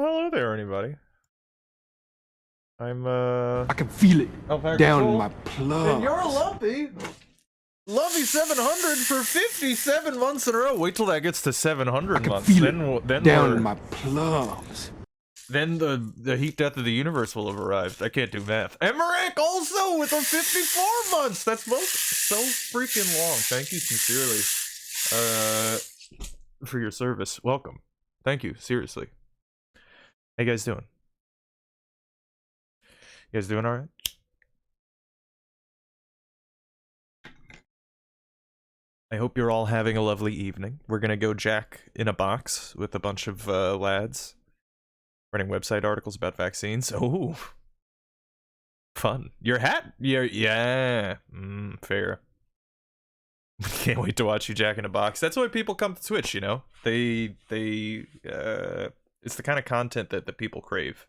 hello there, anybody. I'm I can feel it down in my plums. And you're lumpy. Lovey 700 for 57 months in a row. Wait till that gets to 700 months. Then down in my plums. Then the heat death of the universe will have arrived. I can't do math. Emmerich also with a 54 months. That's so freaking long. Thank you sincerely, for your service. Welcome. Thank you. Seriously. How you guys doing? You guys doing all right? I hope you're all having a lovely evening. We're gonna go Jack in a box with a bunch of lads writing website articles about vaccines. Oh, fun. Your hat? Yeah. Fair. Can't wait to watch you Jack in a box. That's why people come to Twitch, you know? It's the kind of content that people crave.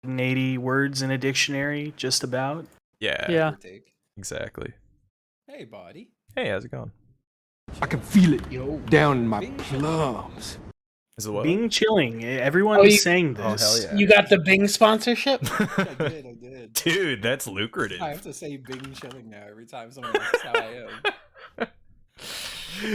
80 words in a dictionary, just about. Yeah. Exactly. Hey, buddy. Hey, how's it going? I can feel it down in my plums. Is it what? Bing chilling. Everyone is saying this. Oh, hell yeah. You got the Bing sponsorship? I did. Dude, that's lucrative. I have to say Bing chilling now every time someone asks how I am.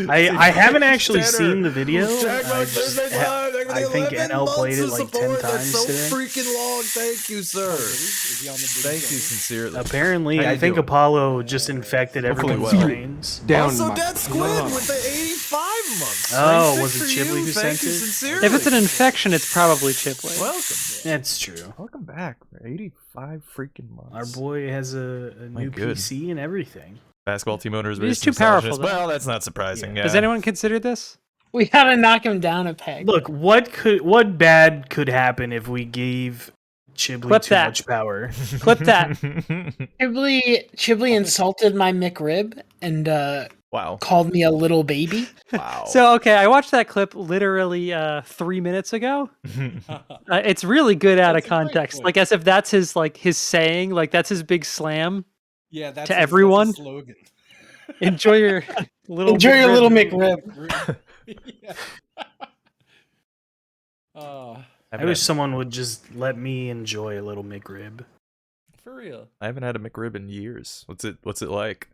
I haven't actually seen the video. Jack, I think NL played it like 10 times so today. freaking long. Thank you, sir. Is he on the Bing Thank you chilling? sincerely. Apparently, How I you think doing? Apollo just infected Hopefully everyone's well. brains. Down Also, in my Dead Squid plums. with the 85 months. Oh, 96 was it for Chibley you. who Thank sent you it? sincerely. If it's an infection, it's probably Chipley. Welcome. That's true. Welcome back. 85 freaking months. Our boy has a new good. PC and everything. Basketball team owners. He's too powerful, though. Well, that's not surprising. Yeah. Has anyone considered this? We gotta knock him down a peg. Look, what bad could happen if we gave Chibley Clip too that. much power? Clip that. Chibley insulted my McRib and Wow. called me a little baby. Wow. So, okay, I watched that clip literally 3 minutes ago. It's really good out of That's a great context. clip. Like, as if that's his saying, like, that's his big slam. Yeah, that's To his everyone? slogan. Enjoy your little Enjoy your McRib. little McRib. Yeah. Oh, I wish someone would just let me enjoy a little McRib. for real. I haven't had a McRib in years. What's it like?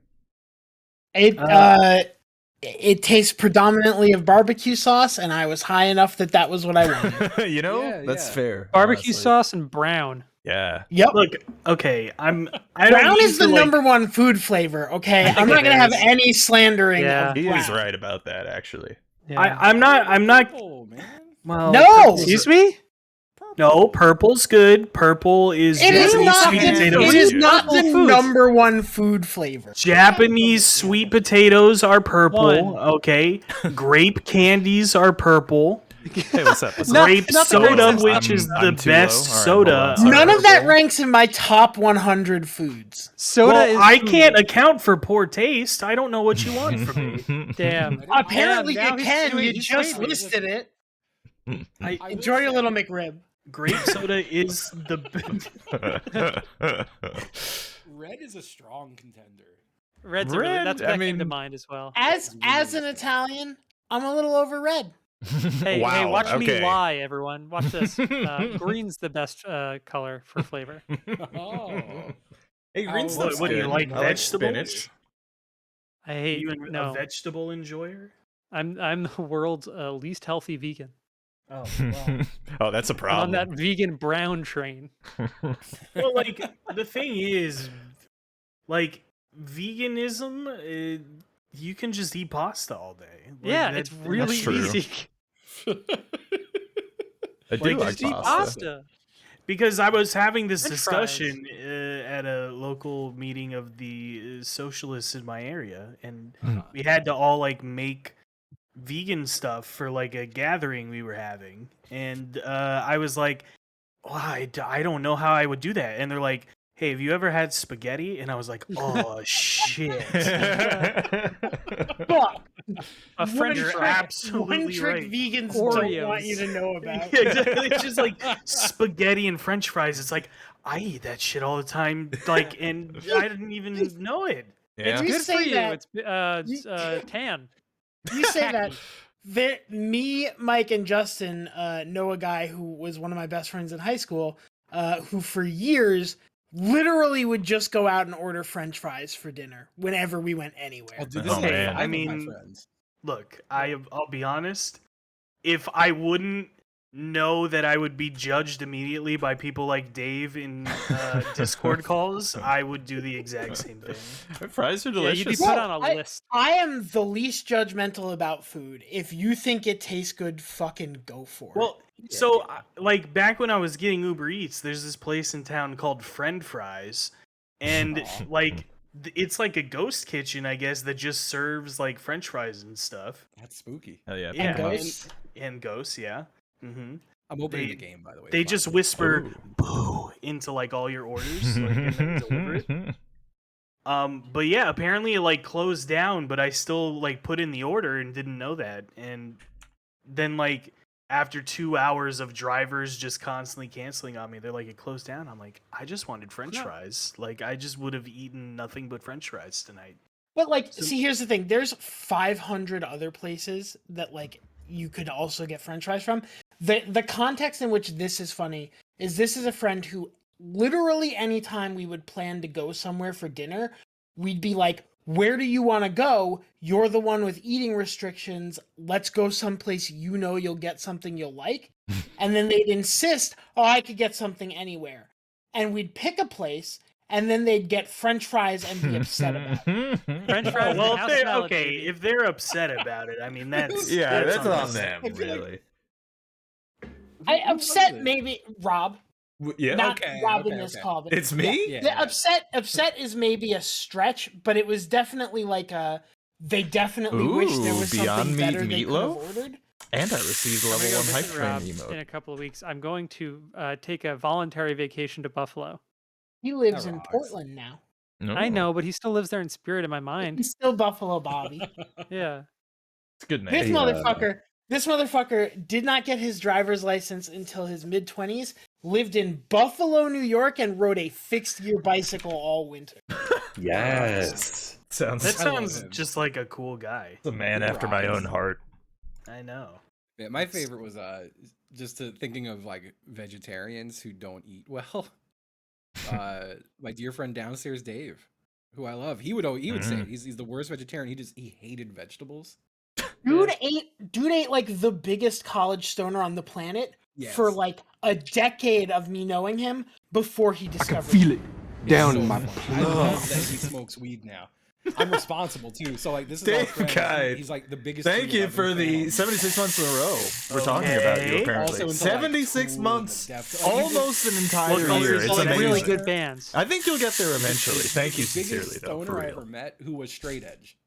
It tastes predominantly of barbecue sauce, and I was high enough that was what I wanted. You know, Yeah, that's yeah. fair. Barbecue honestly. sauce and brown. Yeah. Yep. Look, okay, I don't Brown mean is the to, like- number one food flavor, okay? think I'm not it gonna have is. any slandering Yeah. of He brown. is right about that, actually. Yeah. I'm not. Oh man. Well, No! purple's- Excuse me? No, purple's good. Purple is It is Japanese not, sweet potatoes. it is good. not the Purple foods. number one food flavor. Japanese sweet potatoes are purple. One. Okay, grape candies are purple. Hey, what's up? What's No, up? Grape nothing soda, racist. which is I'm the too best low. All right, soda. hold on. Sorry. None of that purple. ranks in my top 100 foods. Soda Well, is I food. can't account for poor taste. I don't know what you want from me. Damn. Apparently now you he's can. doing- You he's just waiting. listed it. I, I Enjoy will your say- little McRib. grape soda is the. Red is a strong contender. Red's Red, that's I that came to mean- mind as well. As an Italian, I'm a little over red. Hey, wow. watch me okay. lie, everyone. Watch this. Green's the best color for flavor. Oh. Hey, green How- stuff's what, do you good. like I like vegetables? spinach. I hate You a no. vegetable enjoyer? I'm the world's least healthy vegan. Oh, well. Oh, that's a I'm on problem. that vegan brown train. Well, like the thing is, like veganism, you can just eat pasta all day. Like, Yeah, it's really true. easy. I do like, like Just eat pasta. pasta. Because I was having this French fries. discussion at a local meeting of the socialists in my area, and we had to all like make vegan stuff for like a gathering we were having, and I was like, well, I don't know how I would do that, and they're like, hey, have you ever had spaghetti? And I was like, oh shit. Fuck. A French You're fry. absolutely One trick right. vegans Oreos. don't want you to know about. Yeah, exactly. It's just like spaghetti and French fries. It's like I eat that shit all the time, like, and I didn't even know it. Yeah. You Good say for you. that- It's tan. You say that. Me, Mike, and Justin know a guy who was one of my best friends in high school, who for years literally would just go out and order French fries for dinner whenever we went anywhere. Oh, dude, Oh, this is man. I my mean- friends. Look, I'll be honest. If I wouldn't know that I would be judged immediately by people like Dave in Discord calls, I would do the exact same thing. Fries are Yeah, delicious. you'd be Yeah, put on a list. I am the least judgmental about food. If you think it tastes good, fucking go for it. Well, so like back when I was getting Uber Eats, there's this place in town called Friend Fries, and Aw. like it's like a ghost kitchen, I guess, that just serves like French fries and stuff. That's spooky. Hell yeah. Yeah, And ghosts? and ghosts, yeah. hmm I'm opening They- the game, by the way. They It's just fine. whisper Ooh. "boo" into like all your orders, like, and then deliver it. But yeah, apparently it like closed down, but I still like put in the order and didn't know that. And then like after 2 hours of drivers just constantly canceling on me, they're like, it closed down. I'm like, I just wanted French No. fries. Like I just would have eaten nothing but French fries tonight. But like, see, here's the thing: there's 500 other places that like you could also get French fries from. The context in which this is funny is this is a friend who literally anytime we would plan to go somewhere for dinner, we'd be like, "Where do you want to go? You're the one with eating restrictions. Let's go someplace you know you'll get something you'll like." And then they'd insist, "Oh, I could get something anywhere," and we'd pick a place. And then they'd get French fries and be upset about it. French fries. Well, and house if salad, okay, baby. if they're upset about it, I mean that's Yeah, that's on them. them, I feel like- really. I Who upset was it? maybe Rob, Yeah. not okay, Rob in okay, this okay. call, but It's me? Yeah. The upset is maybe a stretch, but it was definitely like a. They definitely wish there Ooh, was Beyond something Meat better they could have meatloaf? ordered. And I received I'm level gonna go 1 hype visit train Rob in emote. a couple of weeks. I'm going to take a voluntary vacation to Buffalo. He lives That in rocks. Portland now. I Oh, know, but he still lives there in spirit in my mind. He's still Buffalo Bobby. Yeah. It's a good This name. motherfucker did not get his driver's license until his mid-20s. Lived in Buffalo, New York, and rode a fixed-gear bicycle all winter. Yes. Sounds That I love sounds him. just like a cool guy. a man He after my rocks. own heart. I know. Yeah, my favorite was just thinking of like vegetarians who don't eat well. My dear friend downstairs, Dave, who I love, he would say it. He's the worst vegetarian. He hated vegetables. Dude ate like the biggest college stoner on the planet for Yes. like a decade of me knowing him before he I can discovered. feel it It's down so in my funny. I love blood. that he smokes weed now. I'm responsible too. So like this is our Dave friend. Guy, He's like the biggest. Thank you 311 for the fan. 76 months in a row. We're talking about you, Okay. apparently. Also into, like, 76 Tool and months. the Depths. Like, he's Almost an entire Well, year. he's It's like amazing. Really good bands. I think you'll get there eventually. the Thank you biggest sincerely, though, for stoner I ever real. met who was straight edge.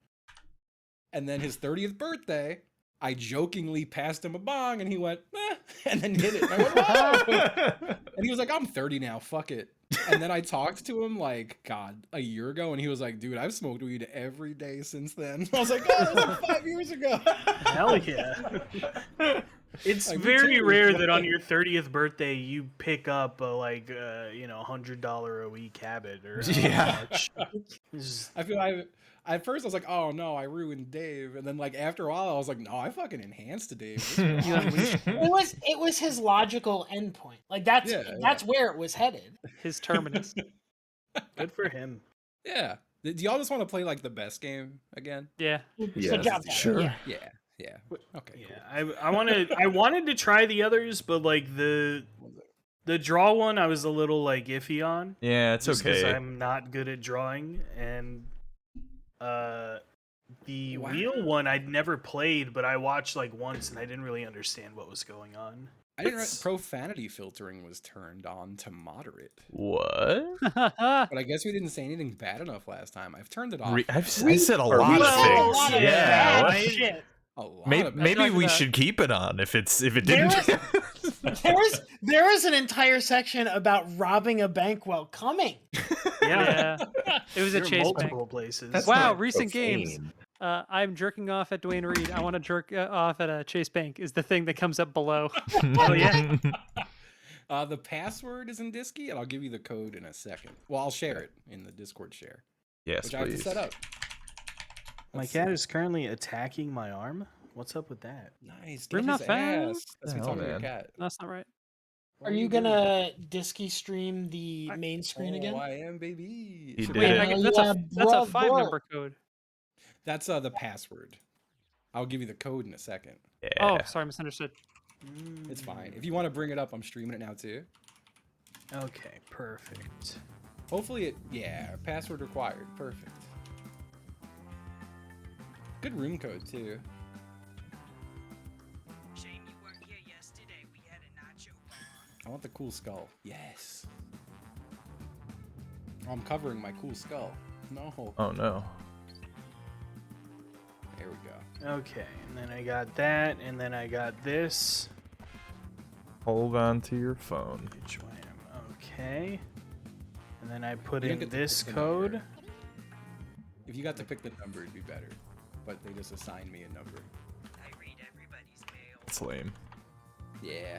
And then his 30th birthday, I jokingly passed him a bong, and he went, eh, and then hit it. And I went, "Whoa!" And he was like, I'm 30 now, fuck it. And then I talked to him like, God, a year ago, and he was like, dude, I've smoked weed every day since then. I was like, oh, that was like 5 years ago. Hell yeah. It's Like, me very too. rare that on your 30th birthday you pick up a like $100 a week habit or Yeah. how much. It's I feel at first I was like, oh no, I ruined Dave. And then like after a while I was like, no, I fucking enhanced Dave. This is You awesome. unleashed It was his logical endpoint. Like that's Yeah. where it was headed. his terminus. good for him. Yeah. Do y'all just want to play like the best game again? Yeah. So Yes, jump at it, sure. yeah. Yeah. Yeah. Okay. Yeah, I wanted to try the others, but like the draw one I was a little like iffy on. Yeah, it's just 'cause okay. I'm not good at drawing, and the Wow. wheel one I'd never played, but I watched like once and I didn't really understand what was going on. I didn't It's- profanity filtering was turned on to moderate. What? But I guess we didn't say anything bad enough last time. I've turned it off. I now. said a Are lot we of We said a things. lot of Yeah. bad what- right? shit. A lot Maybe, of maybe we about- should keep it on if it There didn't. There was an entire section about robbing a bank while coming. Yeah, Yeah. It was a there are chase bank. multiple places. That's Wow, not recent games. profane. I'm jerking off at Dwayne Reed. I want to jerk off at a Chase Bank is the thing that comes up below. Oh, yeah. The password is in Disky, and I'll give you the code in a second. Well, I'll share it in the Discord share, Yes, which I have to please. set up. My Let's cat see. is currently attacking my arm. What's up with that? Nice. Room Get not his found? ass. That's The me hell, talking to your man. cat. No, that's not right. What Are you doing? gonna disky stream the main screen Oh, again? I am, baby. He Should did we- it. Megan, Yeah, that's a bro, 5-number code. That's the password. I'll give you the code in a second. Yeah. Oh, sorry, misunderstood. It's fine. If you want to bring it up, I'm streaming it now too. Okay, perfect. Hopefully it, yeah, password required. Perfect. Good room code too. Shame you weren't here yesterday. We had a nacho bar. I want the cool skull. Yes. Oh, I'm covering my cool skull. No. Oh no. There we go. Okay, and then I got that, and then I got this. Hold on to your phone. Which one? Okay. And then I put You don't in get to this pick the number. code. If you got to pick the number, it'd be better. But they just assigned me a number. I read everybody's mail. It's lame. Yeah.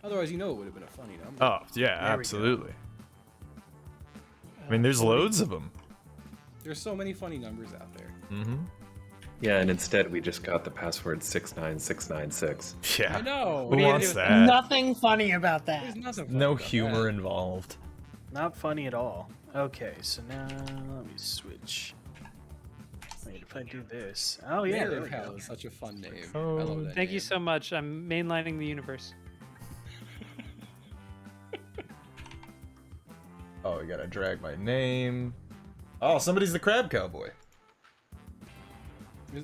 Otherwise, you know it would have been a funny number. Oh yeah, There we go. absolutely. I mean, there's loads of them. There's so many funny numbers out there. Mm-hmm. Yeah, and instead we just got the password 69696. Yeah. I know. Who What are you gonna wants do? that? Nothing funny about There's that. nothing funny No about humor that. involved. Not funny at all. Okay, so now let me switch. Wait, if I do this. Oh yeah, Mayor there of we Hell go. is such a fun name. Oh, I love that Thank you name. so much. I'm mainlining the universe. Oh, we gotta drag my name. Oh, somebody's the Crab Cowboy.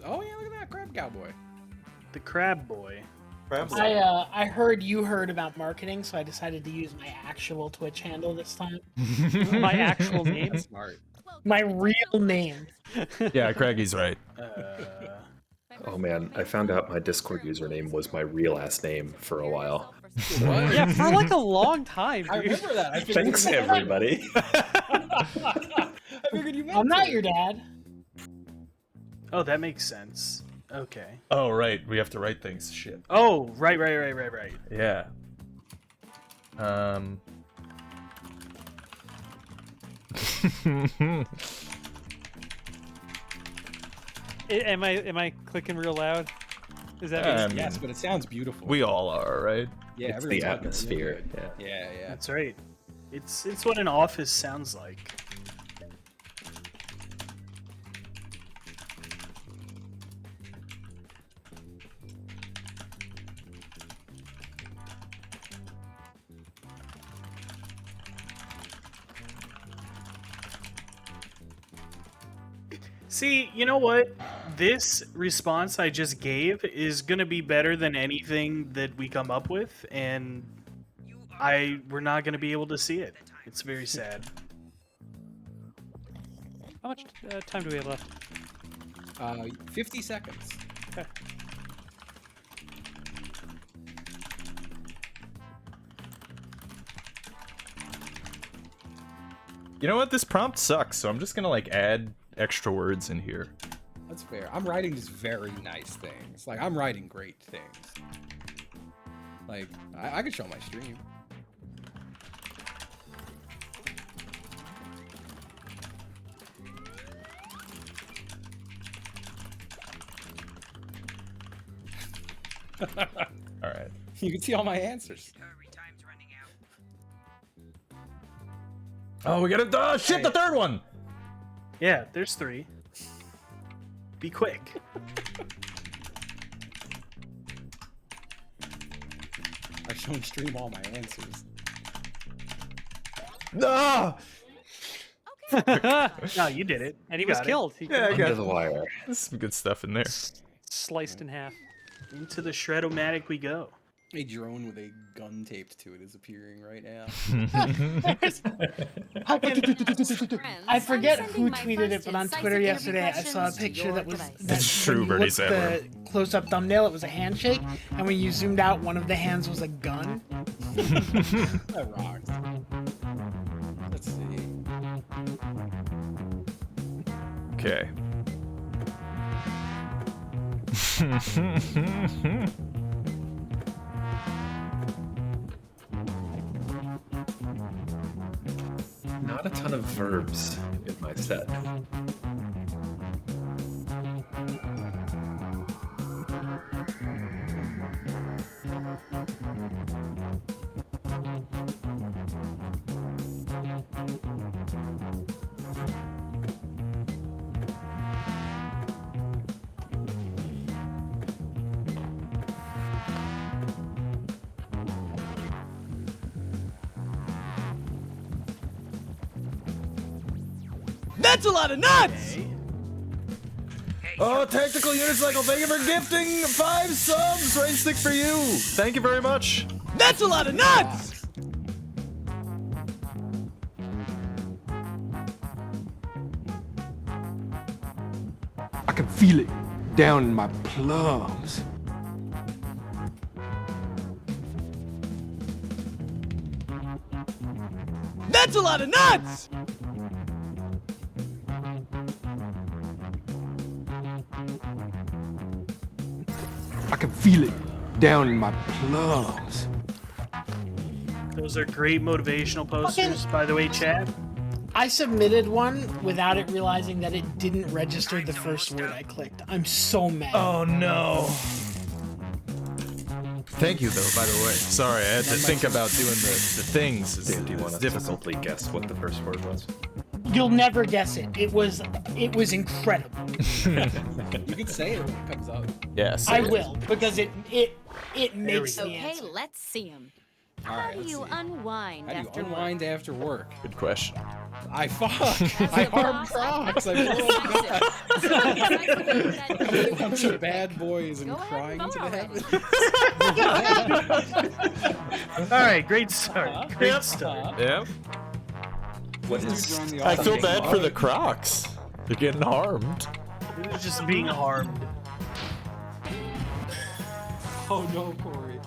Oh yeah, look at that crab cowboy. The Crab Boy. I heard you heard about marketing, so I decided to use my actual Twitch handle this time. My actual name. That's smart. My real name. Yeah, Craiggie's right. Oh man, I found out my Discord username was my real ass name for a while. What? Yeah, for like a long time, I dude. remember that. I figured Thanks you meant- everybody. I figured you meant I'm not to. your dad. Oh, that makes sense. Okay. Oh, right. We have to write things. Shit. Oh, right. Yeah. Am I clicking real loud? Is that me? Yes, but it sounds beautiful. We all are, right? yeah, It's everyone's the talking real atmosphere. good. Yeah. Yeah. That's right. It's what an office sounds like. See, you know what? This response I just gave is gonna be better than anything that we come up with, and we're not gonna be able to see it. It's very sad. How much time do we have left? 50 seconds. Okay. You know what? This prompt sucks, so I'm just gonna like add extra words in here. That's fair. I'm writing just very nice things. Like, I'm writing great things. Like, I could show my stream. All right. You can see all my answers. Hurry, time's running out. Oh, we gotta. Oh, shit! The third one. Yeah, there's 3. Be quick. I show and stream all my answers. No. No, you did it. And he You was got it. killed. He Yeah, I Under got the wire. There's some good stuff in there. sliced in half. Into the shredomatic we go. A drone with a gun taped to it is appearing right now. I forget who tweeted it, but on Twitter yesterday I saw a picture that was It's true, when you Bernie looked Sanders. the close-up thumbnail. It was a handshake, and when you zoomed out, one of the hands was a gun. That rocks. Let's see. Okay. Not a ton of verbs in my set. That's a lot of nuts! Oh, Tactical Unicycle, thank you for gifting 5 subs! Rain Stick for you! Thank you very much! That's a lot of nuts! I can feel it down in my plums. That's a lot of nuts! I can feel it down in my plums. Those are great motivational posters, by the way, chat. I submitted one without it realizing that it didn't register the first word I clicked. I'm so mad. Oh no. Thank you, though, by the way. Sorry, I had to think about doing the things. Dave, do you want It's to difficult. simply guess what the first word was? You'll never guess it. It was incredible. You can say it when it comes up. Yes. I will because it makes we the go. Okay, answer. let's see him. All How right, do let's you see. unwind How do you after unwind after work? Good question. I fuck. I harm Crocs. I blow up a bunch of bad boys and Go ahead crying and to vote the heavens. All right, great start. Great start. Yeah. What Dude, is? join the I feel audience. bad for the Crocs. They're getting harmed. It was just being harmed. Oh no, Corey.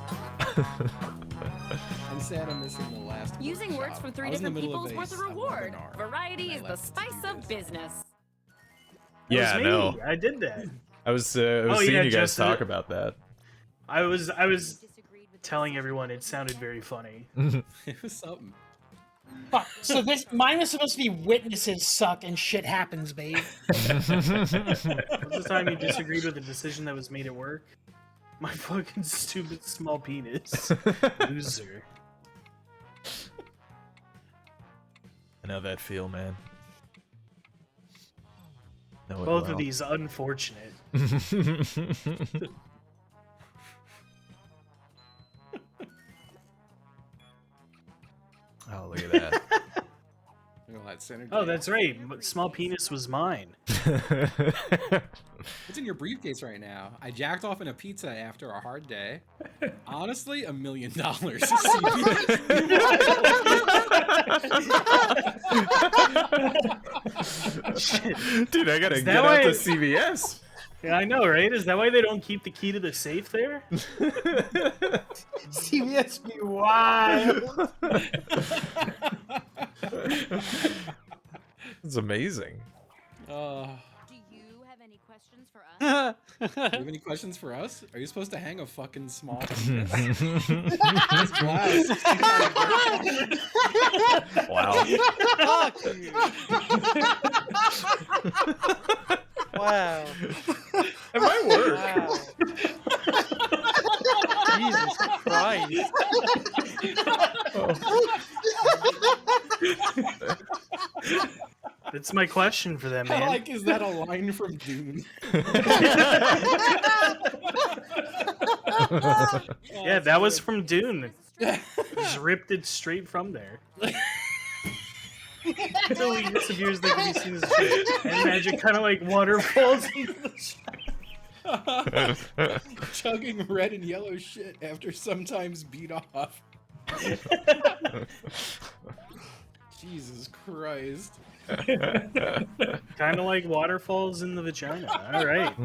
I'm sad I'm missing the last. Using words workshop. from 3 I was in the different middle people's of worth of a reward. webinar. Variety I is the left spice to do of this. business. That Yeah, was no. me. I did that. I was Oh, seeing yeah, you guys Justin. talk about that. I was telling everyone it sounded very funny. It was something. Fuck. So mine was supposed to be witnesses suck and shit happens, babe. Was the time you disagreed with a decision that was made at work? My fucking stupid small penis. Loser. I know that feel, man. Know it Both well. of these unfortunate. Oh, look at that. Look at that synergy. Oh, that's right. Small penis was mine. It's in your briefcase right now. I jacked off in a pizza after a hard day. Honestly, $1 million. Dude, I gotta Is get that out why- to CVS. Yeah, I know, right? Is that why they don't keep the key to the safe there? CVS be wild. It's amazing. Uh, Do you have any questions for us? do you have any questions for us? Are you supposed to hang a fucking small Wow. Fuck you. Wow. It might work. Wow. Jesus Christ. That's my question for them, man. Like, is that a line from Dune? Yeah, that was from Dune. Just ripped it straight from there. So we disappears like we seen this shit. And magic kind of like waterfalls into the Chugging red and yellow shit after sometimes beat off. Jesus Christ. kind of like waterfalls in the vagina. All right.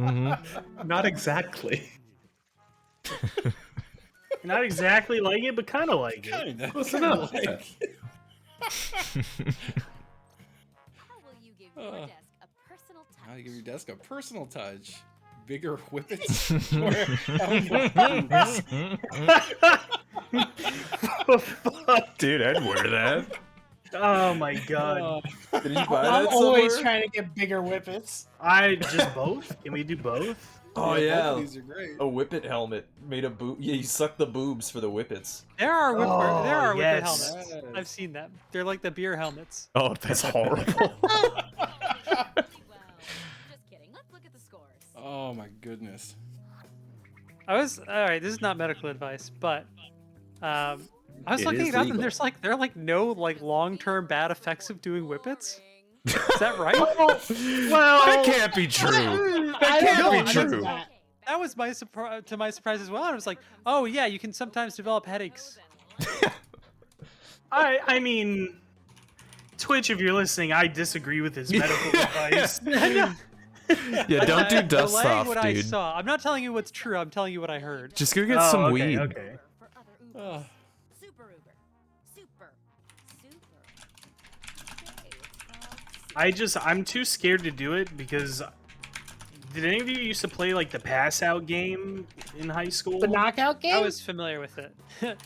Not exactly. Not exactly like it, but kind of like it. Kinda. Close enough. Like, How will you give your desk a personal touch? I'll give your desk a personal touch. Bigger whippets. Dude, I'd wear that. Oh my god. Did you buy I'm that always somewhere? trying to get bigger whippets. I just both? Can we do both? Oh both yeah, of these are great. a whippet helmet made of boob. Yeah, you suck the boobs for the whippets. There are Oh, whippet yes. helmets. Yes. I've seen them. They're like the beer helmets. Oh, that's horrible. Well, just kidding. Let's look at the scores. Oh my goodness. All right. This is not medical advice, but I was It looking is it up, legal. and there are like no like long-term bad effects of doing whippets. Is that right? Well, That can't be true. That can't be true. That was my to my surprise as well. And I was like, oh yeah, you can sometimes develop headaches. I mean, Twitch, if you're listening, I disagree with his medical advice. Yeah, don't do dust Delaying off, what I dude. saw. I'm not telling you what's true. I'm telling you what I heard. Just go get Oh, some okay, weed. okay. For other Ubers. Ugh. Super Uber. Super. Okay, it's called I'm too scared to do it because did any of you used to play like the pass out game in high school? The knockout game? I was familiar with it.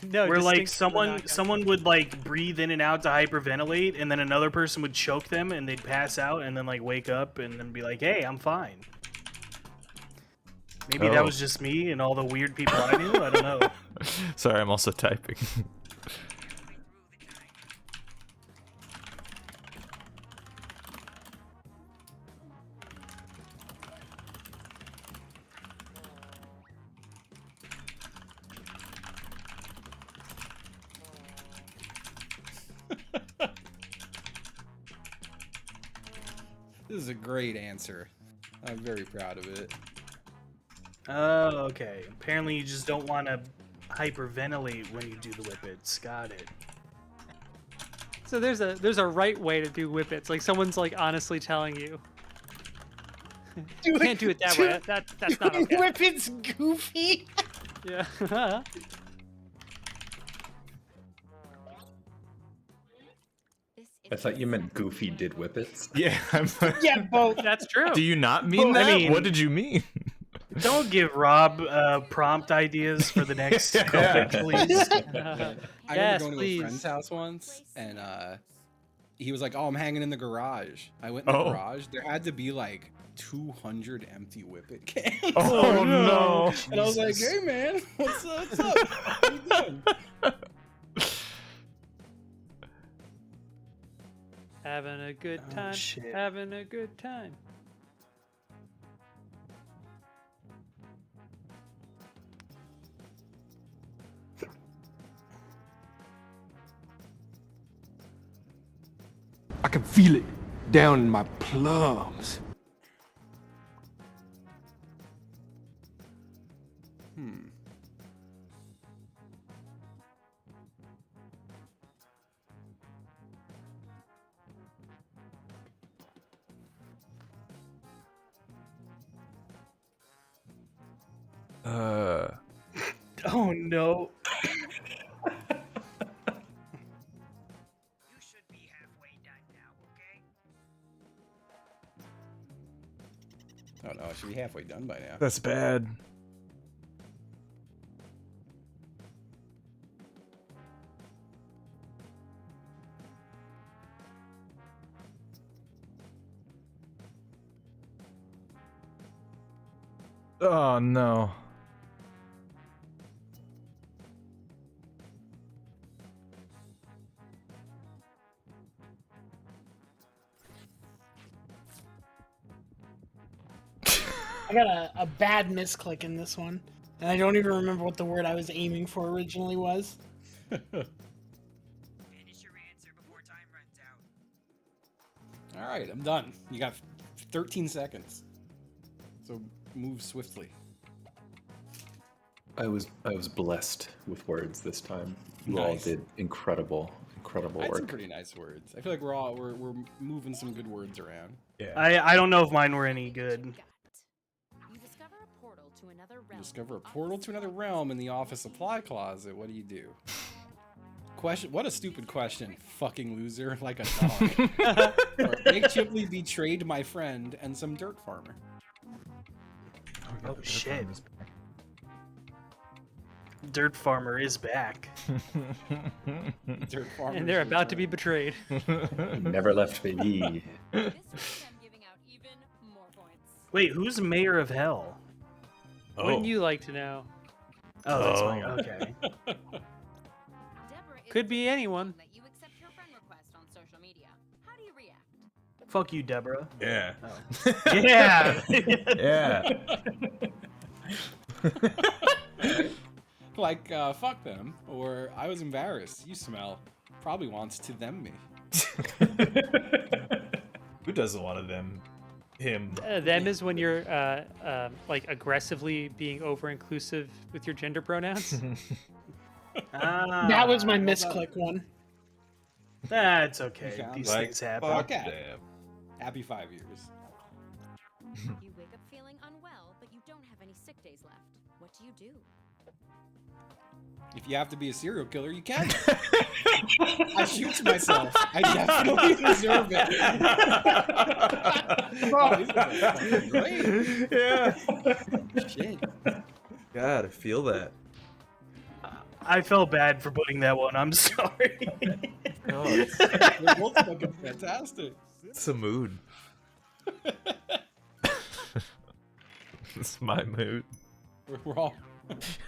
No, Where like distinct from the knockout. someone would like breathe in and out to hyperventilate, and then another person would choke them, and they'd pass out, and then like wake up, and then be like, "Hey, I'm fine." Maybe that Oh. was just me and all the weird people I knew. I don't know. Sorry, I'm also typing. This is a great answer. I'm very proud of it. Oh, okay. Apparently, you just don't want to hyperventilate when you do the whippets. Got it. So there's a right way to do whippets. Like someone's like honestly telling you. You can't do it that way. That's not okay. Whippets goofy. Yeah. I thought you meant Goofy did whippets. Yeah, Yeah, both. That's true. Do you not mean Well, I that? mean- What did you mean? Don't give Rob prompt ideas for the next COVID, please. I Yes, remember going to a please. friend's house once, and he was like, "Oh, I'm hanging in the garage." I went in the Oh. garage. There had to be like 200 empty whippet cans. Oh no! And I was like, "Hey, man, what's up? What you doing?" Having a good Oh, time. shit. Having a good time. I can feel it down in my plums. Oh no. You should be halfway done now, okay? Oh no, I should be halfway done by now. That's bad. Oh no. I got a bad misclick in this one, and I don't even remember what the word I was aiming for originally was. Finish your answer before time runs out. All right, I'm done. You got 13 seconds. So move swiftly. I was blessed with words this time. You all Nice. did incredible I had some work. pretty nice words. I feel like we're moving some good words around. Yeah. I don't know if mine were any good. You discover a portal to another You realm. discover a in the portal office to another supply realm in the office supply closet. What do? Question. What a stupid question. Fucking loser, like a dog. Or, Nick Chipley betrayed my friend and some dirt farmer. Oh shit. Dirt Farmer is back. Dirt farmer. And they're about to be betrayed. Never left, baby. This week I'm giving out even more points. Wait, who's Mayor of Hell? Wouldn't you like to know? Oh, that's Oh. fine. Okay. Deborah is Could be so anyone. that you accept your friend request on social media. How do you react? Fuck you, Deborah. Yeah. Yeah. Yeah. Like, fuck them. Or I was embarrassed. You smell. Probably wants to them me. Who does a lot of them? Him. Them is when you're like aggressively being over inclusive with your gender pronouns. That was my misclick one. That's okay. found These like, things happen. fuck Okay. them. Happy 5 years. You wake up feeling unwell, but you don't have any sick days left. What do you do? If you have to be a serial killer, you can. I shoot myself. I definitely deserve it. Oh, these guys are fucking great. Yeah. Shit. God, I feel that. I felt bad for putting that one. I'm sorry. Oh, it's, They're both fucking fantastic. it's a mood. It's my mood. We're all.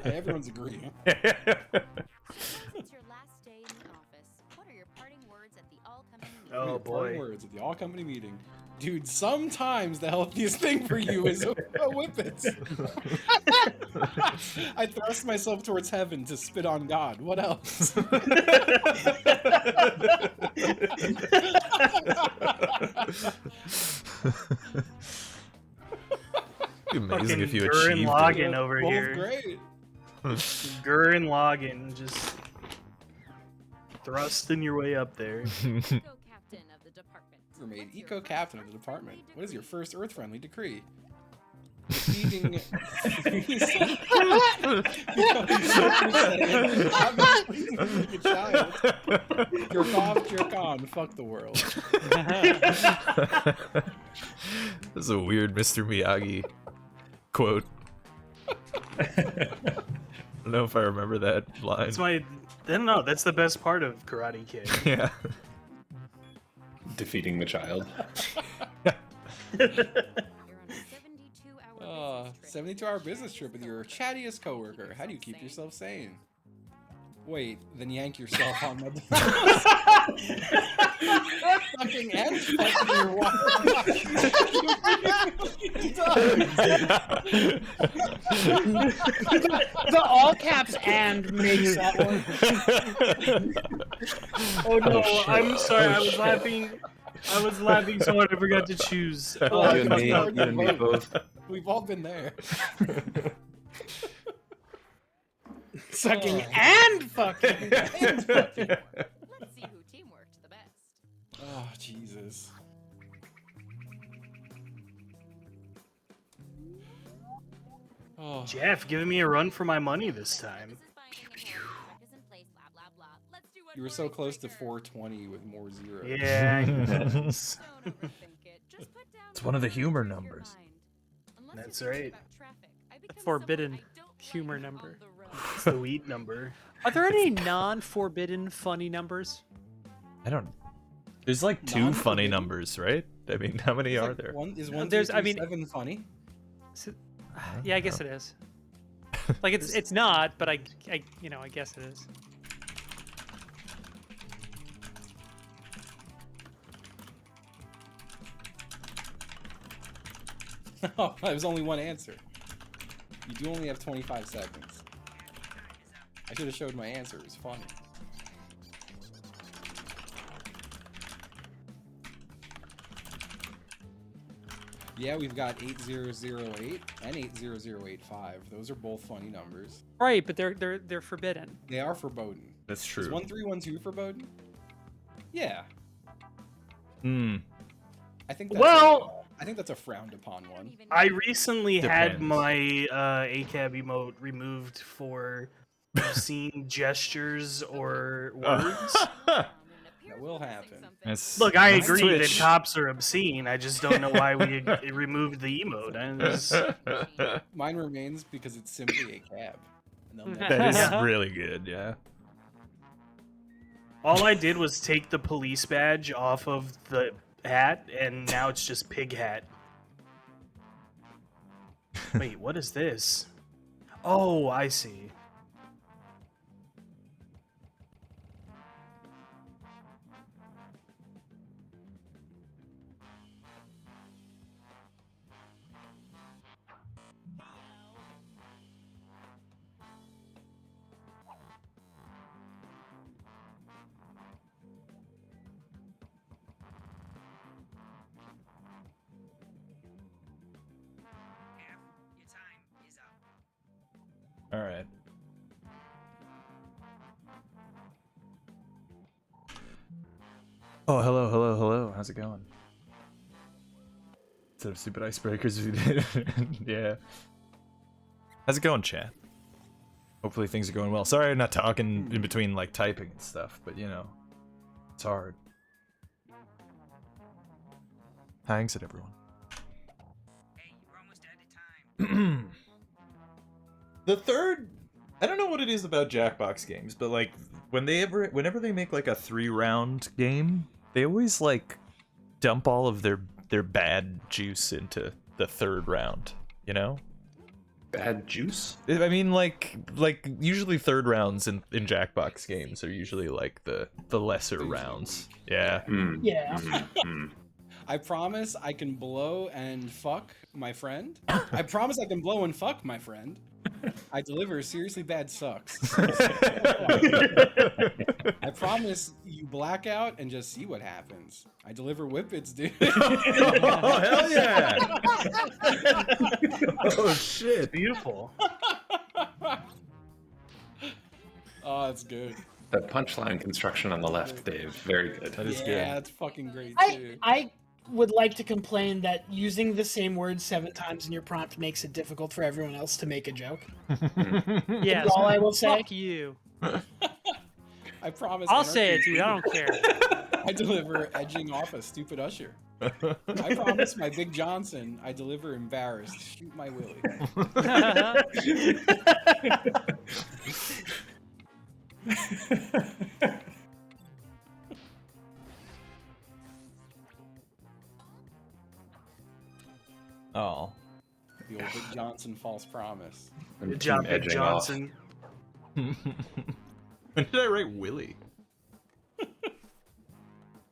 Everyone's agreeing. It's your last day in the office. What are your parting words at the all-company meeting? Oh Wait, parting boy. Words at the all company meeting. Dude, sometimes the healthiest thing for you is a whippets. I thrust myself towards heaven to spit on God. What else? It'd be amazing Fucking if you Gurren achieved Lagann it. over Both here. great. Gurren Lagann, just thrusting your way up there. Eco-captain of the department. You're made What's your eco-captain of first the department. Earth-friendly What is your decree? first Earth-friendly decree? Defeating... Jerk off, jerk on, fuck the world. This is a weird Mr. Miyagi quote. I don't know if I remember that line. That's my. No, that's the best part of Karate Kid. Yeah. Defeating the child. You're on a 72-hour 72-hour business trip with your chattiest coworker. How do you keep yourself sane? Wait, then yank yourself on the fucking end fucking your The all caps and makes that one. Oh no, shit. I'm sorry. Oh, I was shit. laughing. I was laughing so hard I forgot to choose. Oh, You I and fucked me, up. you and me both. We've all been there. Sucking and fucking. Let's see who teamworked the best. Oh, Jesus. Oh, Jeff, giving me a run for my money this time. you were so close to 420 with more zeros. Yeah. I guess. It's one of the humor numbers. That's right. Forbidden humor number. It's the weed number. Are there any non-forbidden funny numbers? I don't. There's like two funny Non-forbidden? numbers, right? I mean, how many are there? One is one. There's- Two, I three, mean- 7 funny. Yeah, I guess it is. Like it's not, but I guess it is. Oh, there's only one answer. You do only have 25 seconds. I should have showed my answer. It was funny. Yeah, we've got 8008 and 80085. Those are both funny numbers. Right, but they're forbidden. They are forbidden. That's Is true. 1312 forbidden? Yeah. Hmm. I think that's Well, I think that's a frowned upon one. I recently had Depends. my ACAB emote removed for obscene gestures or words. That will happen. That's Look, I that's agree that Twitch. cops are obscene. I just don't know why we removed the emote. I just- Mine remains because it's simply a cab. And they'll never- That is Yeah. really good, yeah. all I did was take the police badge off of the hat, and now it's just pig hat. Wait, what is this? Oh, I see. Oh, hello, hello, hello. How's it going? Instead of stupid icebreakers, we did. Yeah. How's it going, chat? Hopefully things are going well. Sorry I'm not talking in between, like, typing and stuff, but, you know, it's hard. Thanks at everyone. Hey, you're almost out of time. The third, I don't know what it is about Jackbox games, but like whenever they make like a 3-round game, they always like dump all of their bad juice into the third round, you know? Bad juice? I mean, like usually third rounds in Jackbox games are usually like the lesser rounds. Yeah. Yeah. I promise I can blow and fuck my friend. I promise I can blow and fuck my friend. I deliver seriously bad sucks. I promise you black out and just see what happens. I deliver whippets, dude. Oh, hell yeah! Oh shit! Beautiful. Oh, that's good. That punchline construction on the left, Dave. Very good. That is Yeah, good. that's fucking great too. I would like to complain that using the same word 7 times in your prompt makes it difficult for everyone else to make a joke. Yes. all I will say. Fuck you. I promise. I'll say it, anarchy. dude. I don't care. I deliver edging off a stupid usher. I promise my Big Johnson. I deliver embarrassed. Shoot my willy. Oh. The old Big Johnson false promise. And Good job, team Big edging off. Johnson. When did I write Willie?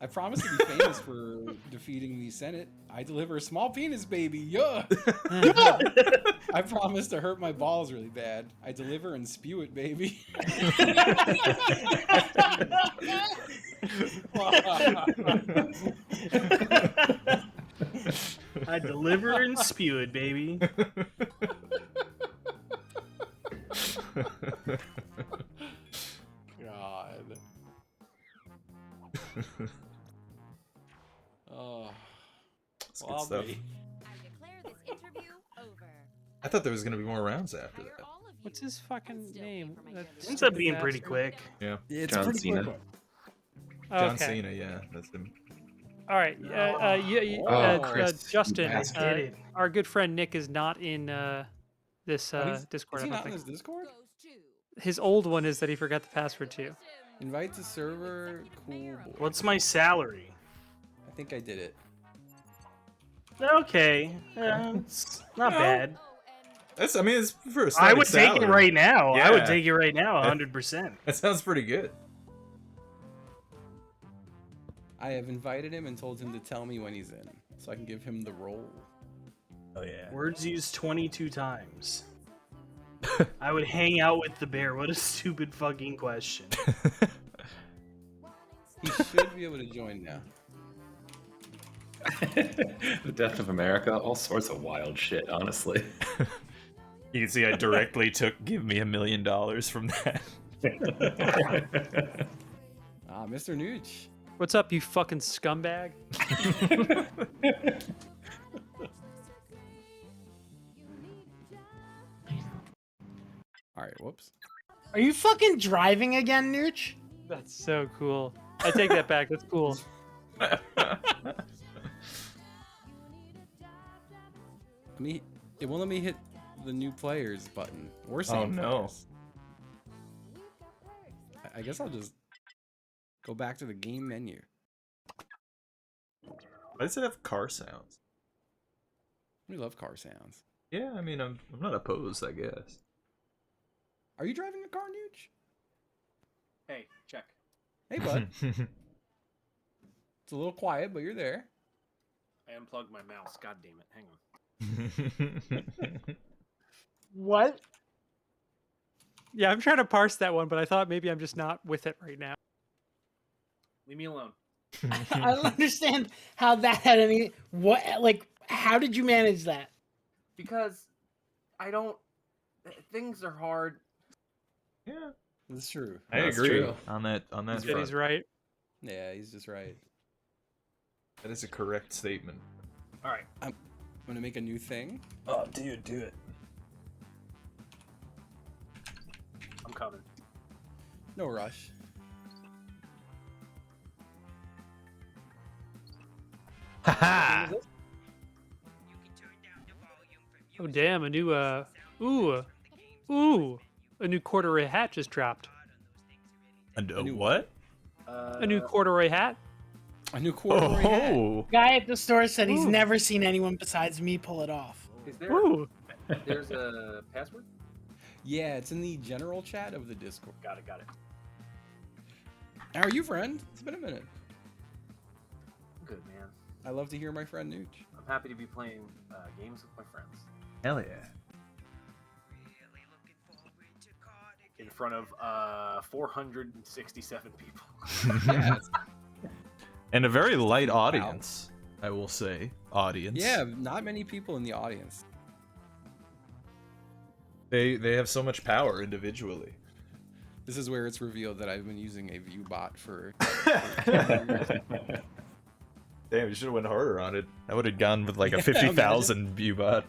I promise to be famous for defeating the Senate. I deliver a small penis, baby. Yeah. I promise to hurt my balls really bad. I deliver and spew it, baby. I deliver and spew it, baby. God. Oh. That's good Well, stuff. me. I declare this interview over. I thought there was gonna be more rounds after Hire that. all of you What's his fucking still pay name? for my That services. Ends up stupid being pretty bastard. quick. Yeah. It's John pretty Cena. quick. John Okay. Cena, yeah, that's him. All right. Oh, Chris, Justin, you bastard. Get it. our good friend Nick is not in this Oh, he's- Discord. Is he I don't not in think. this Discord? Goes to His old one is that he forgot the password to. Invite to server. Cool. Boy. What's my salary? I think I did it. Okay, it's not bad. That's, I mean, it's for a I starting would take it salary. right now. I would Yeah. take it right now, 100%. That sounds pretty good. I have invited him and told him to tell me when he's in, so I can give him the role. Oh yeah. Words used 22 times. I would hang out with the bear. What a stupid fucking question. He should be able to join now. The death of America, all sorts of wild shit, honestly. You can see I directly took "Give me $1 million" from that. Ah, Mr. Nooch. What's up, you fucking scumbag? All right, whoops. Are you fucking driving again, Nooch? That's so cool. I take that back. That's cool. It won't let me hit the new players button. Or Oh same no. players. I guess I'll just go back to the game menu. Why does it have car sounds? We love car sounds. Yeah, I mean, I'm not opposed, I guess. Are you driving a car, Nooch? Hey, check. Hey, bud. It's a little quiet, but you're there. I unplugged my mouse. God damn it. Hang on. What? Yeah, I'm trying to parse that one, but I thought maybe I'm just not with it right now. Leave me alone. I don't understand how that had any. What? Like, how did you manage that? Because I don't. Things are hard. Yeah, That's true. I That's agree true. on that. That he's right. Yeah, he's just right. That is a correct statement. All right. I'm gonna make a new thing. Oh, dude, do it. I'm coming. No rush. Haha! Oh damn, a new a new corduroy hat just dropped. And new what? A new corduroy hat. A new corduroy hat. Oh! Guy at the store said he's Ooh. never seen anyone besides me pull it off. Is there? Ooh. There's a password. Yeah, it's in the general chat of the Discord. Got it. Got it. How are you, friend? It's been a minute. Good man. I love to hear my friend Nooch. I'm happy to be playing games with my friends Hell yeah. in front of 467 people. Yeah, And a very light audience, I will say. Audience. yeah, not many people in the audience. They have so much power individually. This is where it's revealed that I've been using a ViewBot for. Damn, you should have went harder on it. I would have gone with like a Yeah, 50,000 view bot.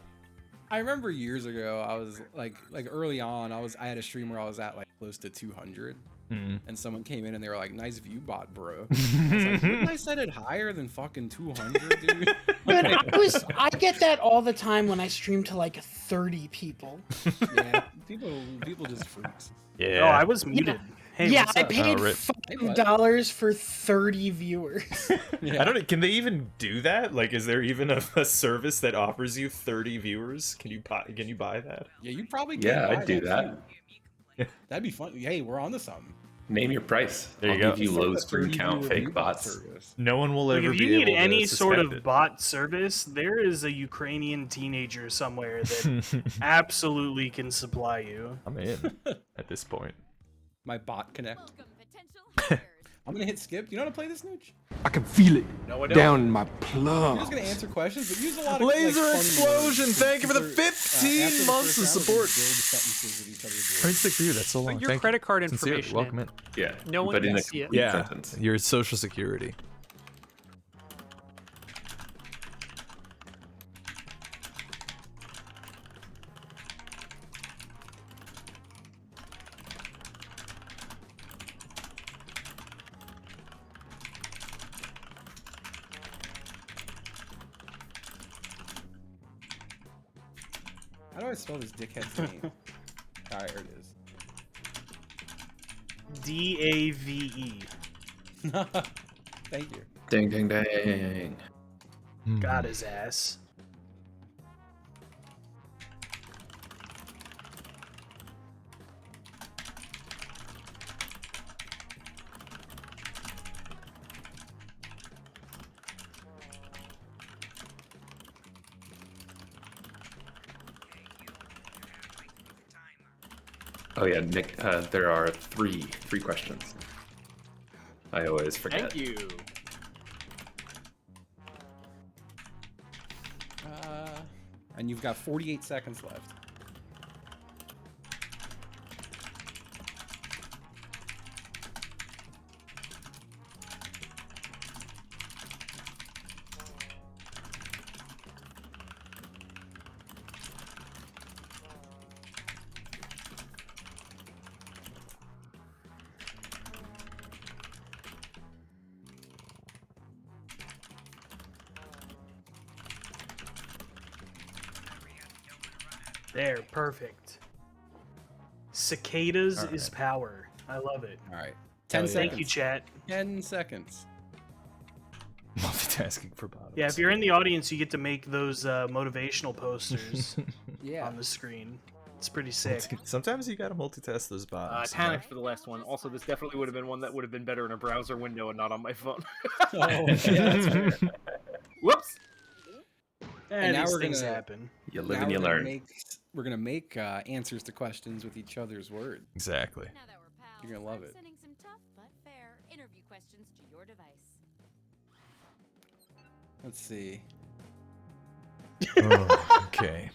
I remember years ago, I was like early on, I had a stream where I was at like close to 200, and someone came in and they were like, "Nice ViewBot, bro." I was like, "Wouldn't I set it higher than fucking 200, dude?" But I get that all the time when I stream to like 30 people. Yeah, people just freaks. Yeah. Oh, I was muted. Hey, yeah, what's I up? paid Oh, rip. $5 for 30 viewers. Yeah. I don't. Can they even do that? Like, is there even a service that offers you 30 viewers? Can you buy that? Yeah, you probably can. Yeah, buy I'd do that. too. That'd be fun. Hey, we're on to something. Name your price. There you I'll go. give you It's like low the screen 30 count viewer fake ViewBot bots. service. No one will Like, ever if be you need able to any sort suspect of it. bot service, there is a Ukrainian teenager somewhere that absolutely can supply you. I'm in at this point. My bot connect. Welcome, potential hires. I'm gonna hit skip. You know how to play this, Nooch? I can feel it No, I don't. down in my You're plum. just gonna answer questions, but use a lot of Laser like, funny explosion! words. Thank you for the People are, 15 after the months first of round, they support. build sentences with each other's words. 26 for you. That's so long. Put your Thank credit you. card Sincere. information Welcome in. in. Yeah. No one but in can a see it. complete Yeah, sentence. your social security. How do I spell this dickhead's name? Alright, here it is. DAVE. Thank you. Ding, ding, ding. Got his ass. Oh yeah, Nick. There are three questions. I always forget. Thank you. And you've got 48 seconds left. There, perfect. Cicadas All is power. I love it. Alright. 10 seconds. Thank you, chat. 10 seconds. Multitasking for bottoms. Yeah, if you're in the audience, you get to make those motivational posters Yeah. on the screen. It's pretty sick. Sometimes you gotta multitask those I bottoms. panicked for the last one. Also, this definitely would have been one that would have been better in a browser window and not on my phone. Oh, yeah, that's fair. Whoops. And now these we're things gonna- happen. You live Now and you we're gonna learn. we're gonna make answers to questions with each other's words. Exactly. Now that we're pals, You're gonna love I'm it. sending some tough but fair interview questions to your device. Let's see. Oh, okay.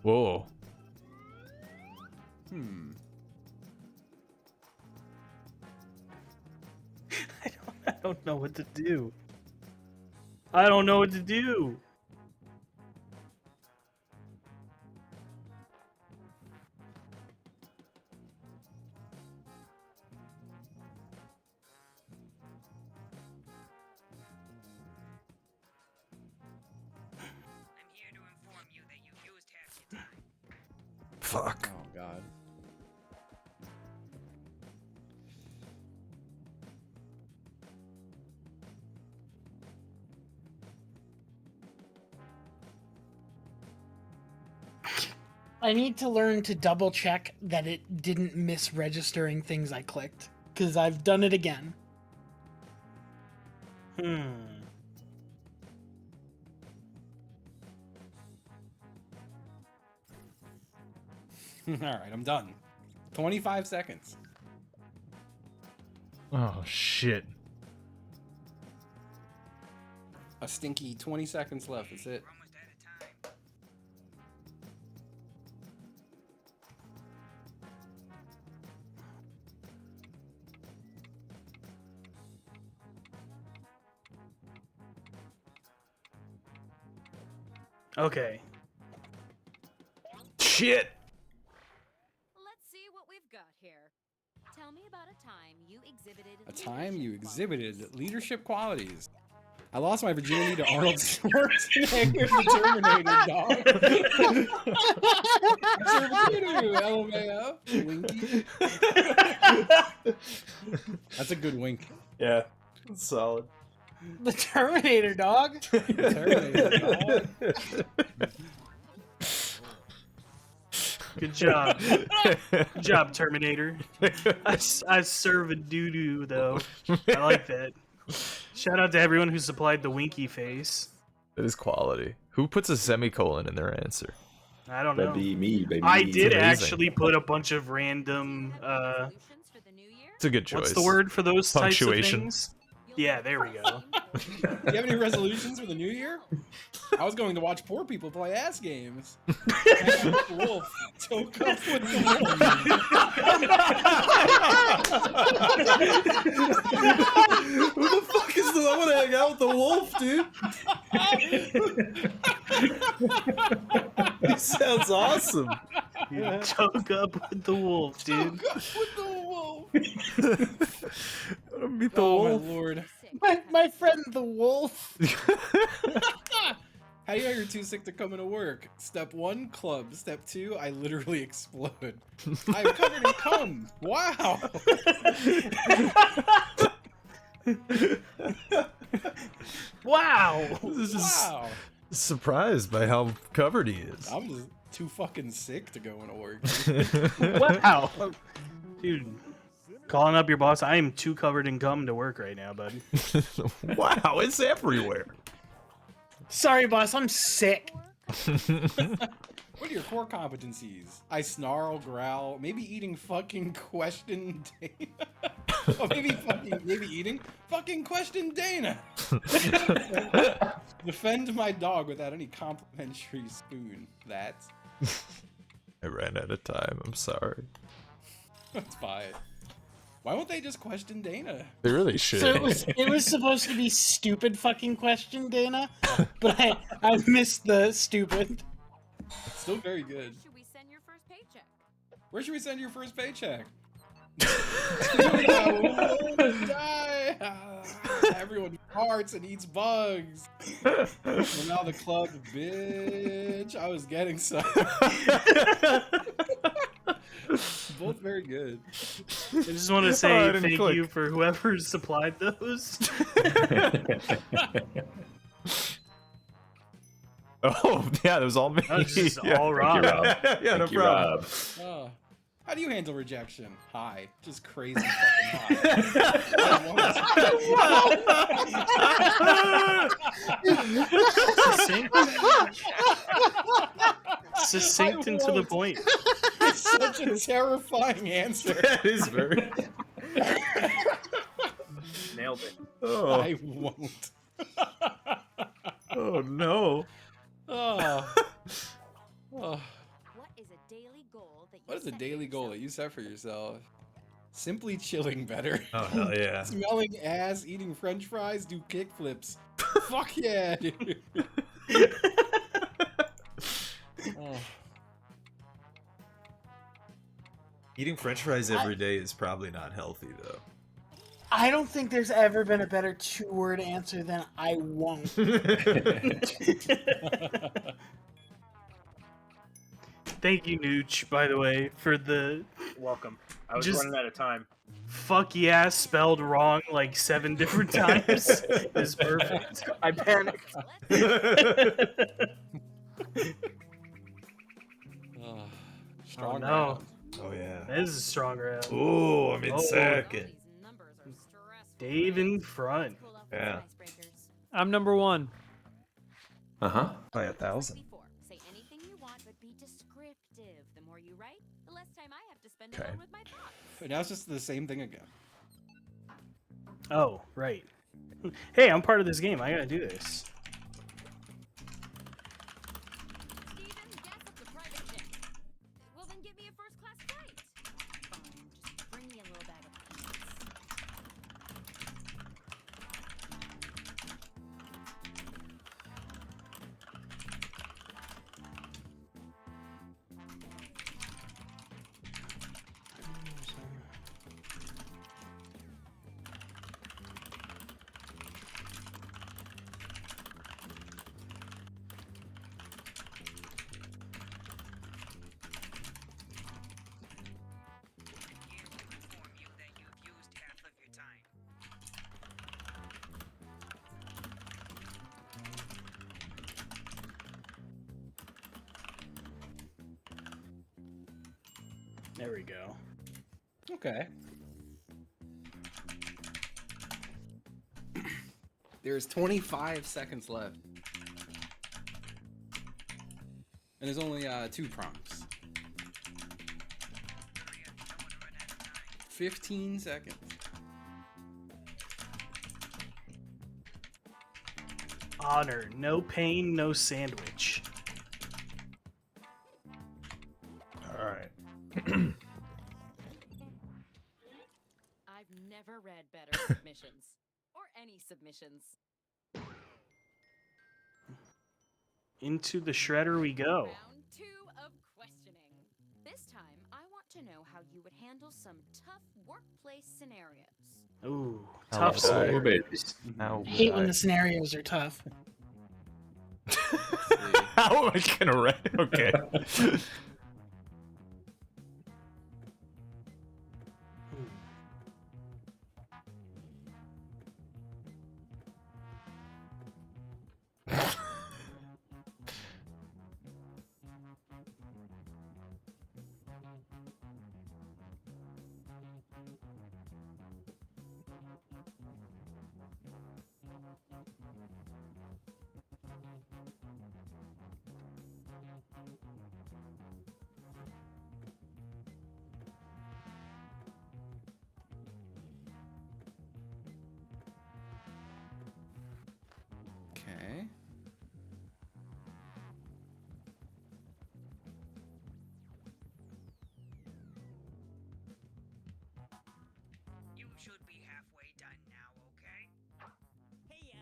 Whoa. I don't know what to do. I don't know what to do. I'm here to inform you that you used half your time. Fuck. Oh god. I need to learn to double check that it didn't miss registering things I clicked, because I've done it again. All right, I'm done. 25 seconds. Oh shit. A stinky 20 seconds left. That's it. We're almost out of time. Okay. Shit. Let's see what we've got here. Tell me about a time you exhibited A time you leadership exhibited qualities. leadership qualities. I lost my virginity to Arnold Schwarzenegger, the Terminator dog. LMAO. Winky. That's a good wink. Yeah. Solid. The Terminator dog? Terminator dog. Good job. Good job, Terminator. I serve a doo-doo, though. I like that. Shout out to everyone who supplied the winky face. That is quality. Who puts a semicolon in their answer? I don't know. That'd be me, baby. I did amazing. actually put a bunch of random, Resolutions for the new year? It's a good choice. what's the word for those types of Punctuation. things? Yeah, there we go. Do you have any resolutions for the new year? I was going to watch poor people play ass games. Wolf. Toke up with the Who the fuck is the? I want to hang out with the wolf, dude. He sounds awesome. You choke up with the wolf, dude. Toke up with the wolf. I want to meet the Oh my wolf. lord. My friend the wolf. How do you know you're too sick to come into work? Step 1, club. Step 2, I literally explode. I'm covered in cum. Wow. Wow. This is Wow. surprised by how covered he is. I'm just too fucking sick to go into work. Wow. Dude, calling up your boss. I am too covered in cum to work right now, bud. Wow, it's everywhere. Sorry, boss, I'm sick. What are your core competencies? I snarl, growl, maybe eating fucking question Dana. Oh, maybe eating fucking question Dana. Defend my dog without any complimentary spoon. That's I ran out of time. I'm sorry. fine. Why won't they just question Dana? They really should. So it was supposed to be stupid fucking question, Dana, but I missed the stupid. Still very good. Should we send your first paycheck? Where should we send your first paycheck? I won't die. Everyone farts and eats bugs. Well, now the club, bitch. I was getting some. Both very good. I just want to I say didn't thank click. you for whoever supplied those. Oh, yeah, that was all me. That was just Yeah. all Thank you, Rob. Rob. Yeah, no Thank you, problem. Rob. How do you handle rejection? High. Just crazy fucking high. Succinct and to the point. It's such a terrifying answer. That is very. Nailed it. Oh, I won't. oh no. Oh. Oh. daily goal that you What is the set daily for goal yourself. that you set for yourself? Simply chilling better. Oh, hell yeah. Smelling ass, eating French fries, do kickflips. Fuck yeah, dude. Oh. Eating French fries every day is probably not healthy, though. I don't think there's ever been a better 2-word answer than I won't. Thank you, Nooch, by the way, for the Welcome. I was Just- running out of time. fuck yeah spelled wrong like 7 different times. Is perfect. I panicked. Oh, strong no. round. Oh, yeah. This is a strong round. Ooh, I'm in Oh. second. These numbers are stressful. Dave in front. Cool off with Yeah. some icebreakers. I'm number 1. Uh-huh. By Like 1,000. before, say anything you want, but be descriptive. The more you write, the less time I have to spend Okay. alone with my thoughts. And now it's just the same thing again. Oh, right. Hey, I'm part of this game. I gotta do this. Steven, gas up the private jet. Well, then give me a first-class flight. Fine, just bring me a little bag of peanuts. Here to inform you that you've used half of your time. There we go. Okay. There's 25 seconds left. And there's only 2 prompts. 15 seconds. Honor. No pain, no sandwich. All right. I've never read better submissions. Or any submissions. Into the shredder we go. Round 2 of questioning. This time, I want to know how you would handle some tough workplace scenarios. Ooh, How tough would scenario. Oh, babies. How I hate when would the scenarios are tough. How am I gonna write? Okay. Okay. You should be halfway done now, okay? Hey, yo.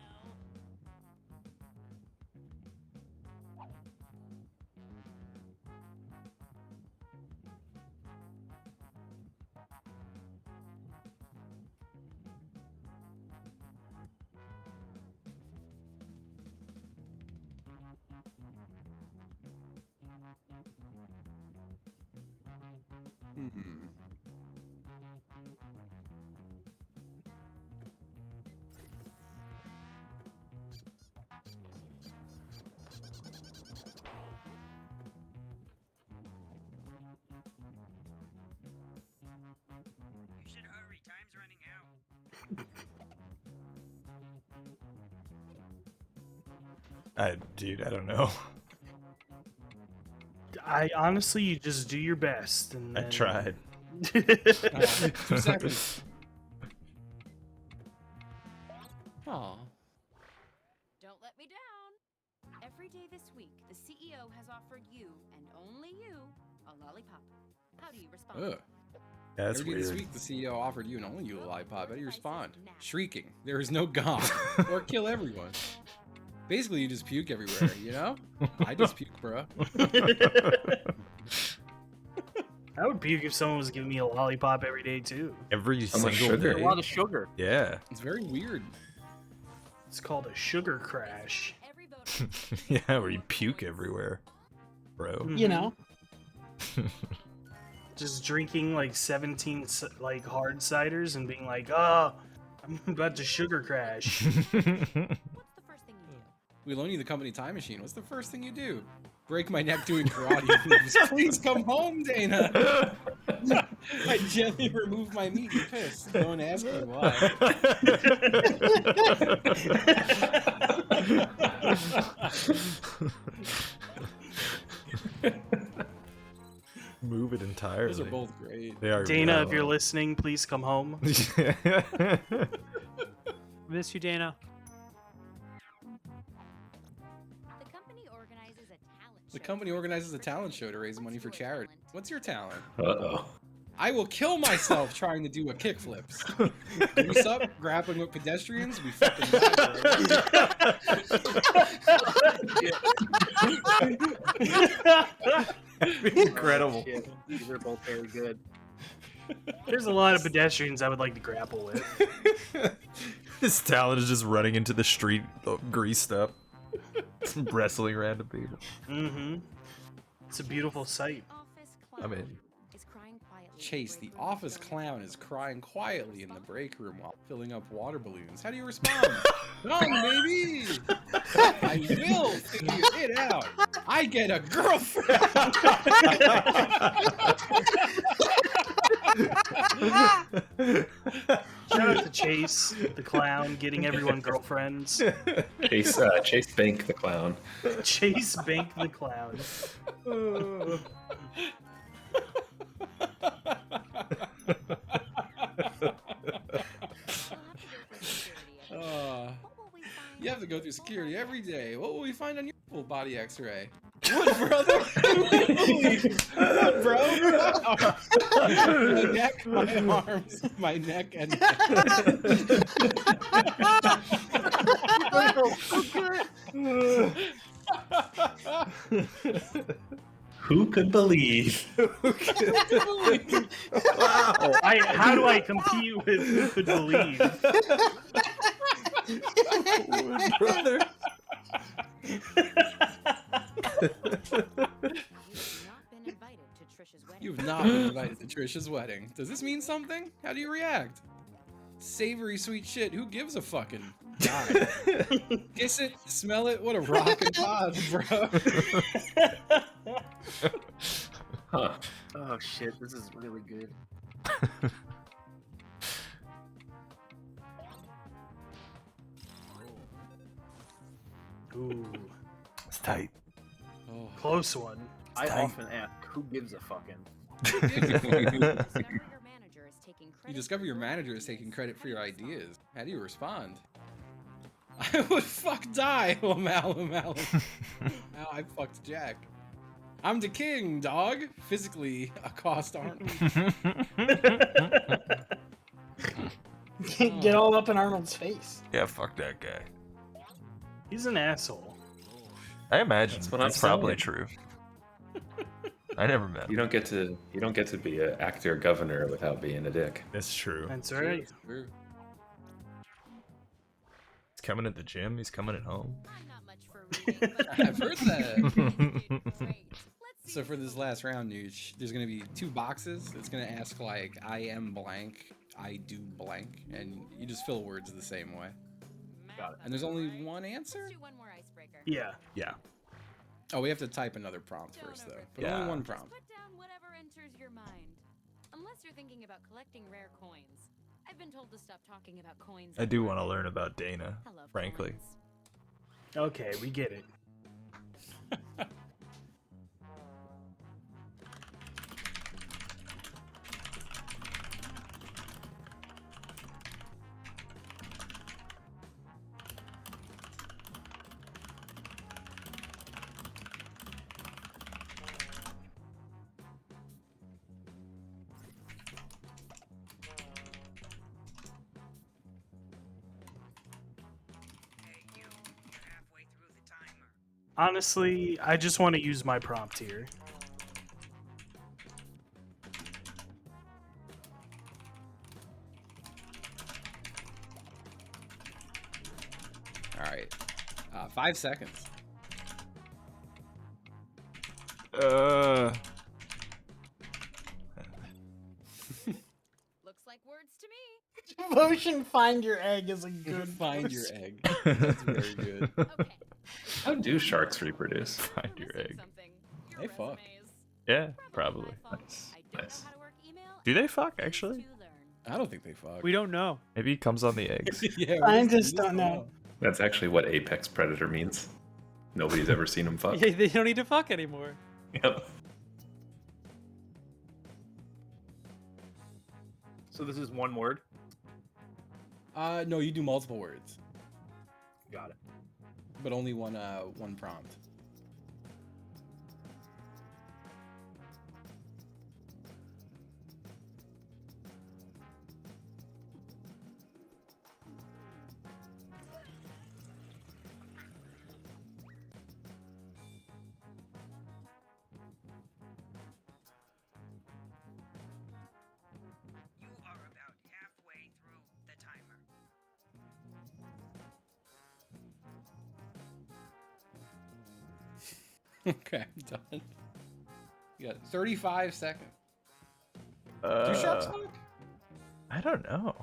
Hmm. You should hurry. Time's running out. Dude, I don't know. I honestly, you just do your best. And I then... tried. 2 seconds. Aw. Don't let me down. Every day this week, the CEO has offered you, and only you, A lollipop. How do you respond? Ugh. That's Earlier this weird. week, the CEO offered you and only you a lollipop. How do you respond? Shrieking. There is no God. Or kill everyone. Basically, you just puke everywhere, you know? I just puke, bro. I would puke if someone was giving me a lollipop every day too. Every How much single sugar? day. A lot of sugar. Yeah. It's very weird. It's called a sugar crash. Every voter. Yeah, where you puke everywhere, bro. You know, Just drinking like 17 like hard ciders and being like, oh, I'm about to sugar crash. What's the first thing you do? We loan you the company time machine. What's the first thing you do? Break my neck doing karate moves. Please come home, Dana. I gently remove my meat and piss. Don't ask me why. Move it entirely. Those are both great. They are. Dana, really if you're listening, please come home. Miss you, Dana. The company organizes a talent The show. company organizes a talent show to raise money for charity. What's your talent? Uh-oh. I will kill myself trying to do a kickflips. Grease up, grappling with pedestrians, we fucking die. Incredible. Shit, these are both very good. There's a lot of pedestrians I would like to grapple with. This talent is just running into the street, greased up, wrestling random people. Mm-hmm. It's a beautiful sight. Office I'm clown in. is crying quietly in Chase, the break room office filling up clown, water is crying quietly in the break room while filling up water balloons. How do you respond? Come, baby! I will figure it out. I get a girlfriend! Shout out to Chase, the clown, getting everyone girlfriends. Chase Bank the clown. Chase Bank the clown. We'll have to go through security every day. You have to go through security every day. What will we find on your full body x-ray? What, brother? What, bro? My neck, my arms, my neck, and Who could believe? Wow. How do I compete with who could believe? Brother. You've not been invited to Trisha's wedding. You've not been invited to Trisha's wedding. Does this mean something? How do you react? Savory sweet shit. Who gives a fucking die? Kiss it, smell it. What a rockin' pod, bro. Huh. Oh shit, this is really good. Ooh, It's tight. Oh. close one. I tight. often ask, who gives a fucking? You discover your manager is taking credit for your ideas. How do you respond? I would fuck die, Lamal. Now I fucked Jack. I'm the king, dog. Physically, accost Arnold. Get all up in Arnold's face. Yeah, fuck that guy. He's an asshole. I imagine That's what that's I'm probably saying. true. I never met You him. don't get to be an actor governor without being a dick. That's true. That's right. True. He's coming at the gym. He's coming at home. I'm not much for reading, but I've heard that. Great. Let's So for this last round, Nooch, there's gonna be 2 boxes. It's gonna ask like, I am blank, I do blank, and you just fill words the same way. Got it. And there's only one answer? Let's do one more icebreaker. Yeah. Yeah. Oh, we have to type another prompt first though. But Yeah. only one Just prompt. put down whatever enters your mind. Unless you're thinking about collecting rare coins. I've been told to stop talking about coins. I do want to learn about Dana, I love frankly. coins. Okay, we get it. Honestly, I just want to use my prompt here. All right. 5 seconds. Looks like words to me. Devotion, find your egg is a good Find your post. egg. That's very good. Okay. How do sharks reproduce? Find your egg. They fuck. Yeah, probably. Nice. Nice. Do they fuck actually? I don't think they fuck. We don't know. Maybe he comes on the eggs. Yeah, Scientists don't know. That's actually what apex predator means. Nobody's ever seen him fuck. Yeah, they don't need to fuck anymore. Yep. So this is one word. No, you do multiple words, Got it. but only one prompt. You are about halfway through the timer. Okay, I'm done. You got 35 seconds. Do Uh, sharks fuck? I don't know.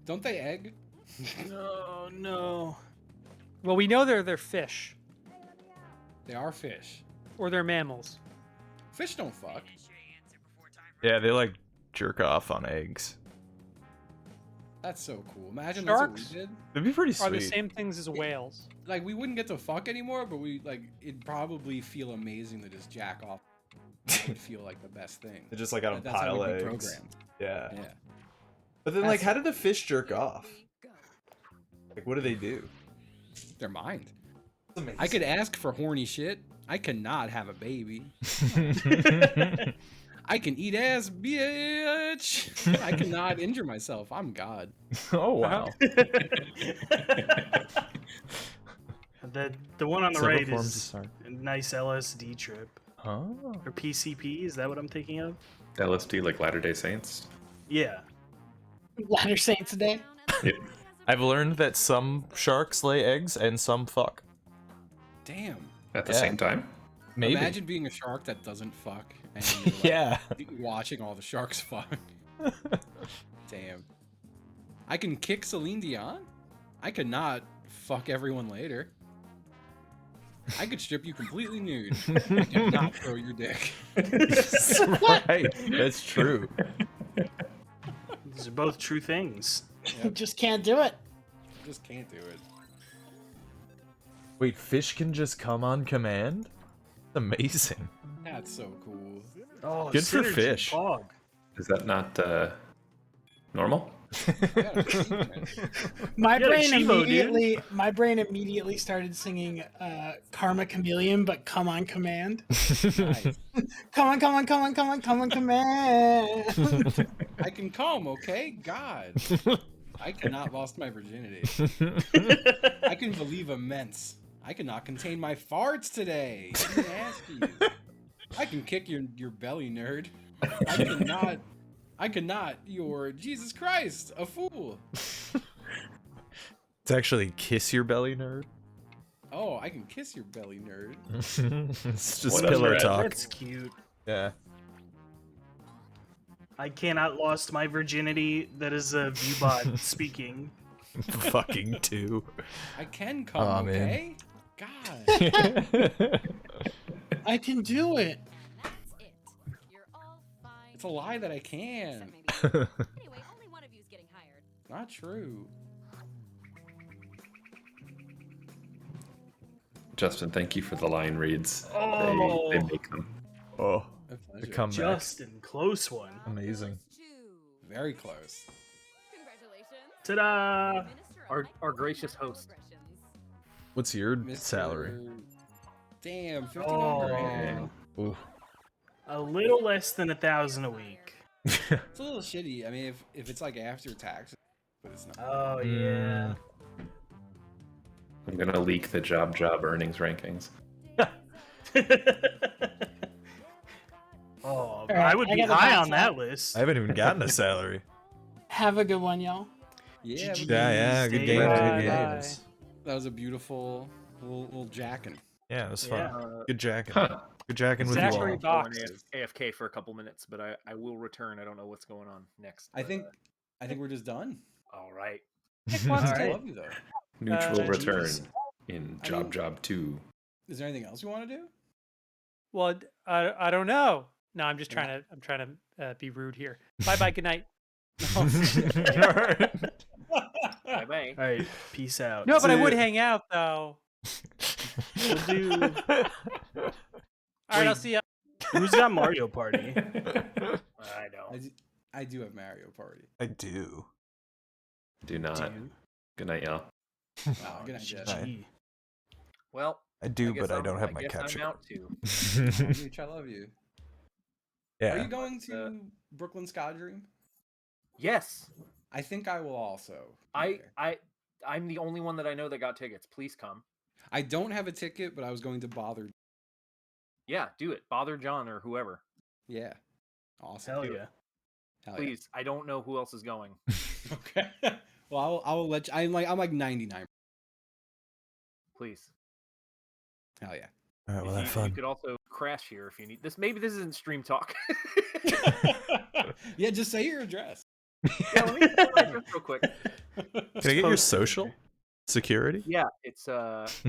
Don't they egg? No, no. Well, we know they're fish They are fish. or they're mammals. Fish don't fuck. Yeah, they like jerk off on eggs. That's so cool. Imagine Sharks that's what we did. That'd be pretty Are the sweet. same things as whales. Like we wouldn't get to fuck anymore, but it'd probably feel amazing to just jack off. It would feel like the best thing. They're just like on a That's how pile we'd of be eggs. programmed. Yeah. Yeah. But then, like, That's- how did the fish jerk off? Like, what do they do? Their mind. That's amazing. I could ask for horny shit. I cannot have a baby. I can eat ass, bitch. I cannot injure myself. I'm God. Oh wow. The one on the Several right forms is of sarc. a nice LSD trip. Oh. Or PCP, is that what I'm thinking of? LSD like Latter-day Saints. Yeah. Latter Saints Day. I've learned that some sharks lay eggs and some fuck. Damn. At the Yeah. same time? Maybe. Imagine being a shark that doesn't fuck and you're like, Yeah. watching all the sharks fuck. Damn. I can kick Celine Dion? I could not fuck everyone later. I could strip you completely nude. I cannot throw your dick. That's right. That's true. These are both true things. Just can't do it. Just can't do it. Wait, fish can just come on command? Amazing. That's so cool. Oh, Good for synergy fish. fog. Is that not normal? My Yeah, brain Chivo, dude. immediately started singing Karma Chameleon, but come on command. Nice. Come on, come on, come on, come on, come on, command. I can come, okay? God. I cannot lost my virginity. I can believe immense. I cannot contain my farts today. Let me ask you. I can kick your belly, nerd. I cannot, you're Jesus Christ, a fool. It's actually kiss your belly, nerd. Oh, I can kiss your belly, nerd. It's just Whatever, pillow Ed. talk. That's cute. Yeah. I cannot lost my virginity. That is a viewbot speaking. Fucking two. I can come, Aw, man. okay? God. I can do it. That's it. You're all fine. It's a lie that I can. Except maybe. Anyway, only one of you is getting hired. Not true. Justin, thank you for the line reads. Oh. They make them. Oh, A the pleasure. comeback. Justin, close one. Amazing. Very close. Congratulations. Ta-da! Our gracious host. What's your Mr. salary? Damn, 51 Oh. grand. Ooh. A little less than 1,000 a week. It's a little shitty. I mean, if it's like after taxes, but it's not. Oh yeah. I'm gonna leak the job earnings rankings. Oh, right, I would I be gotta high bounce on that out. list. I haven't even gotten a salary. Have a good one, y'all. Yeah, GG. Yeah, good Stay games, Bye, good bye. games. that was a beautiful little jacking. Yeah, it was fun. Yeah. Good jacking. Huh. Good jacking with you Zachary all. Box. Going AFK for a couple minutes, but I will return. I don't know what's going on next. I but, think we're just done. all right. Nick wants All to- I right. love you though. Neutral Uh, return jeez. in I mean- Job 2. Is there anything else you want to do? Well, I don't know. No, I'm just trying to be rude here. Bye bye. Good night. Bye bye. All right, peace out. No, but I See would ya. hang out though. We'll do. All right, I'll Wait. see ya. Who's got Mario Party? I know. I do have Mario Party. I do. Do not. Do Good night, y'all. Oh, good night, Jess. GG. Well, I do, guess but I don't have I my guess capture. I'm out too. Mooch, I love you. Are Yeah. you going to Brooklyn Sky Dream? Yes, I think I will also. be there. I'm the only one that I know that got tickets. Please come. I don't have a ticket, but I was going to bother. Yeah, do it. Bother John or whoever. Yeah. Awesome. Hell do it. yeah. Hell Please. I don't know who else is going. yeah. Okay. Well, I will let you. I'm like 99. Please. Hell yeah. All right, well, you, have fun. you could also crash here if you need this. Maybe this isn't stream talk. Yeah, just say your address. Yeah, let me get my address real quick. Can I get your social security? Yeah, it's 5.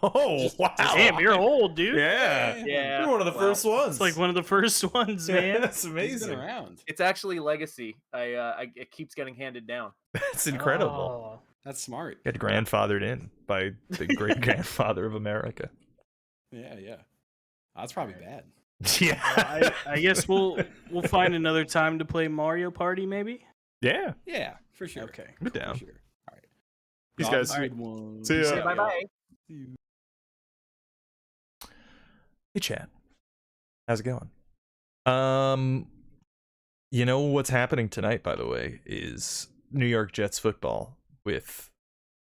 Oh, wow. Damn, you're old, dude. Yeah. Yeah, You're one of the well, first ones. It's like one of the first ones, man. That's He's amazing. been around. It's actually legacy. It keeps getting handed down. That's incredible. Oh. That's smart. Get grandfathered in by the great grandfather of America. Yeah, yeah. That's probably bad. Yeah. I guess we'll find another time to play Mario Party, maybe. Yeah. Yeah, for sure. Okay. I'm down. For sure. All right. Peace, Y'all have guys. a good one. See ya. Say bye bye. See you. Hey, chat. How's it going? You know what's happening tonight, by the way, is New York Jets football with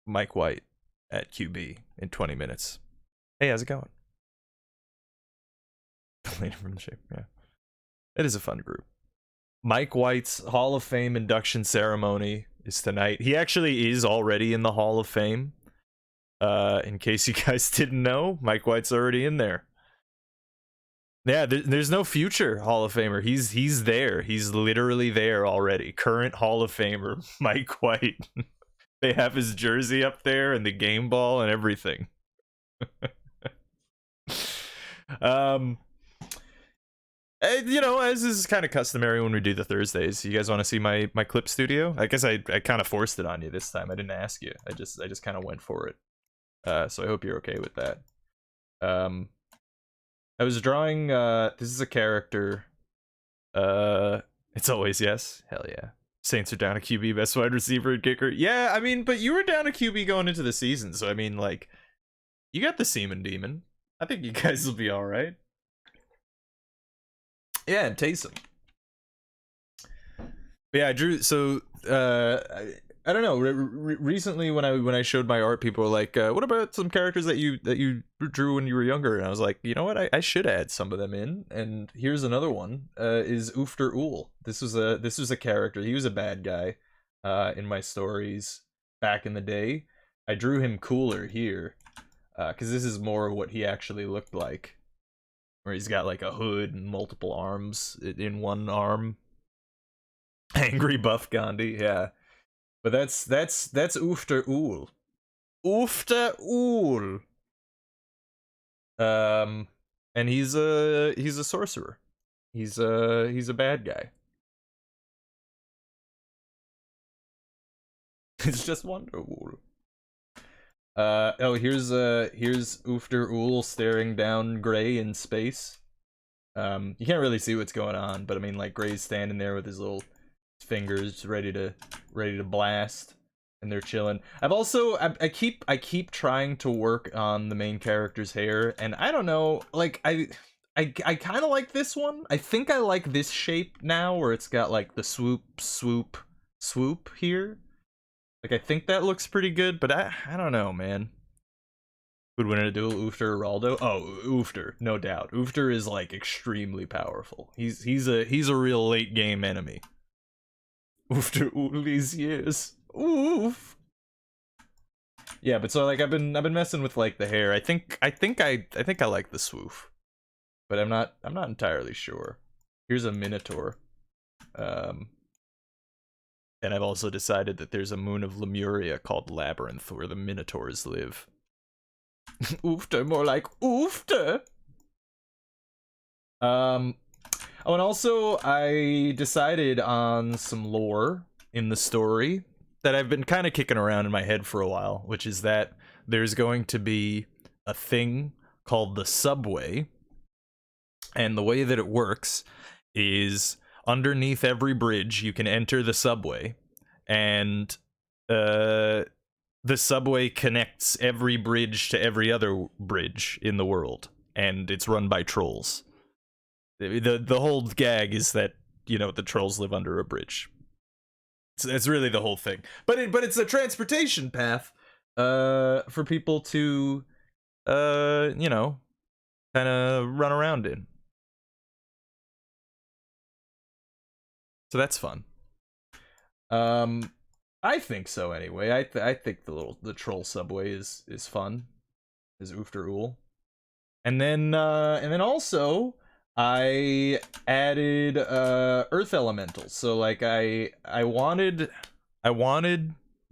Mike White at QB in 20 minutes. Hey, how's it going? Later from the shape, yeah. It is a fun group. Mike White's Hall of Fame induction ceremony is tonight. He actually is already in the Hall of Fame. In case you guys didn't know, Mike White's already in there. Yeah, there's no future Hall of Famer. He's there. He's literally there already. Current Hall of Famer, Mike White. They have his jersey up there and the game ball and everything. You know, as is kind of customary when we do the Thursdays, you guys want to see my clip studio? I guess I kind of forced it on you this time. I didn't ask you. I just kind of went for it. So I hope you're okay with that. I was drawing this is a character. It's always yes. Hell yeah. Saints are down a QB, best wide receiver and kicker. Yeah, I mean, but you were down a QB going into the season, so I mean, like, you got the Seaman Demon. I think you guys will be all right. Yeah, and Taysom. But yeah, I drew. So I don't know. Recently, when I showed my art, people were like, "What about some characters that you drew when you were younger?" And I was like, you know what? I should add some of them in. And here's another one. Is Ufter Ool. This was a character. He was a bad guy in my stories back in the day. I drew him cooler here because this is more what he actually looked like. Where he's got like a hood and multiple arms in one arm. Angry Buff Gandhi, yeah. But that's Ufter Ool. Ufter Ool. And he's a sorcerer. He's a bad guy. It's just Wonderwool. Oh, here's Ufter Ool staring down Gray in space. You can't really see what's going on, but I mean, like, Gray's standing there with his little fingers ready to blast, and they're chilling. I keep trying to work on the main character's hair, and I don't know, like, I kind of like this one. I think I like this shape now, where it's got like the swoop here. Like, I think that looks pretty good, but I don't know, man. Would win in a duel, Ufter or Raldo? Oh, Ufter, no doubt. Ufter is like extremely powerful. He's a real late game enemy. Ufter all these years. Oof. Yeah, but so like I've been messing with like the hair. I think I like the swoof, but I'm not entirely sure. Here's a Minotaur. And I've also decided that there's a moon of Lemuria called Labyrinth where the Minotaurs live. Oofter, more like oofter. Oh, and also I decided on some lore in the story that I've been kind of kicking around in my head for a while, which is that there's going to be a thing called the subway, and the way that it works is underneath every bridge you can enter the subway, and the subway connects every bridge to every other bridge in the world, and it's run by trolls. The whole gag is that, you know, the trolls live under a bridge. So that's really the whole thing. But it's a transportation path for people to you know, kind of run around in. So that's fun. I think so anyway. I think the troll subway is fun. Is Ufter Ool. And then also I added earth elementals. So like I wanted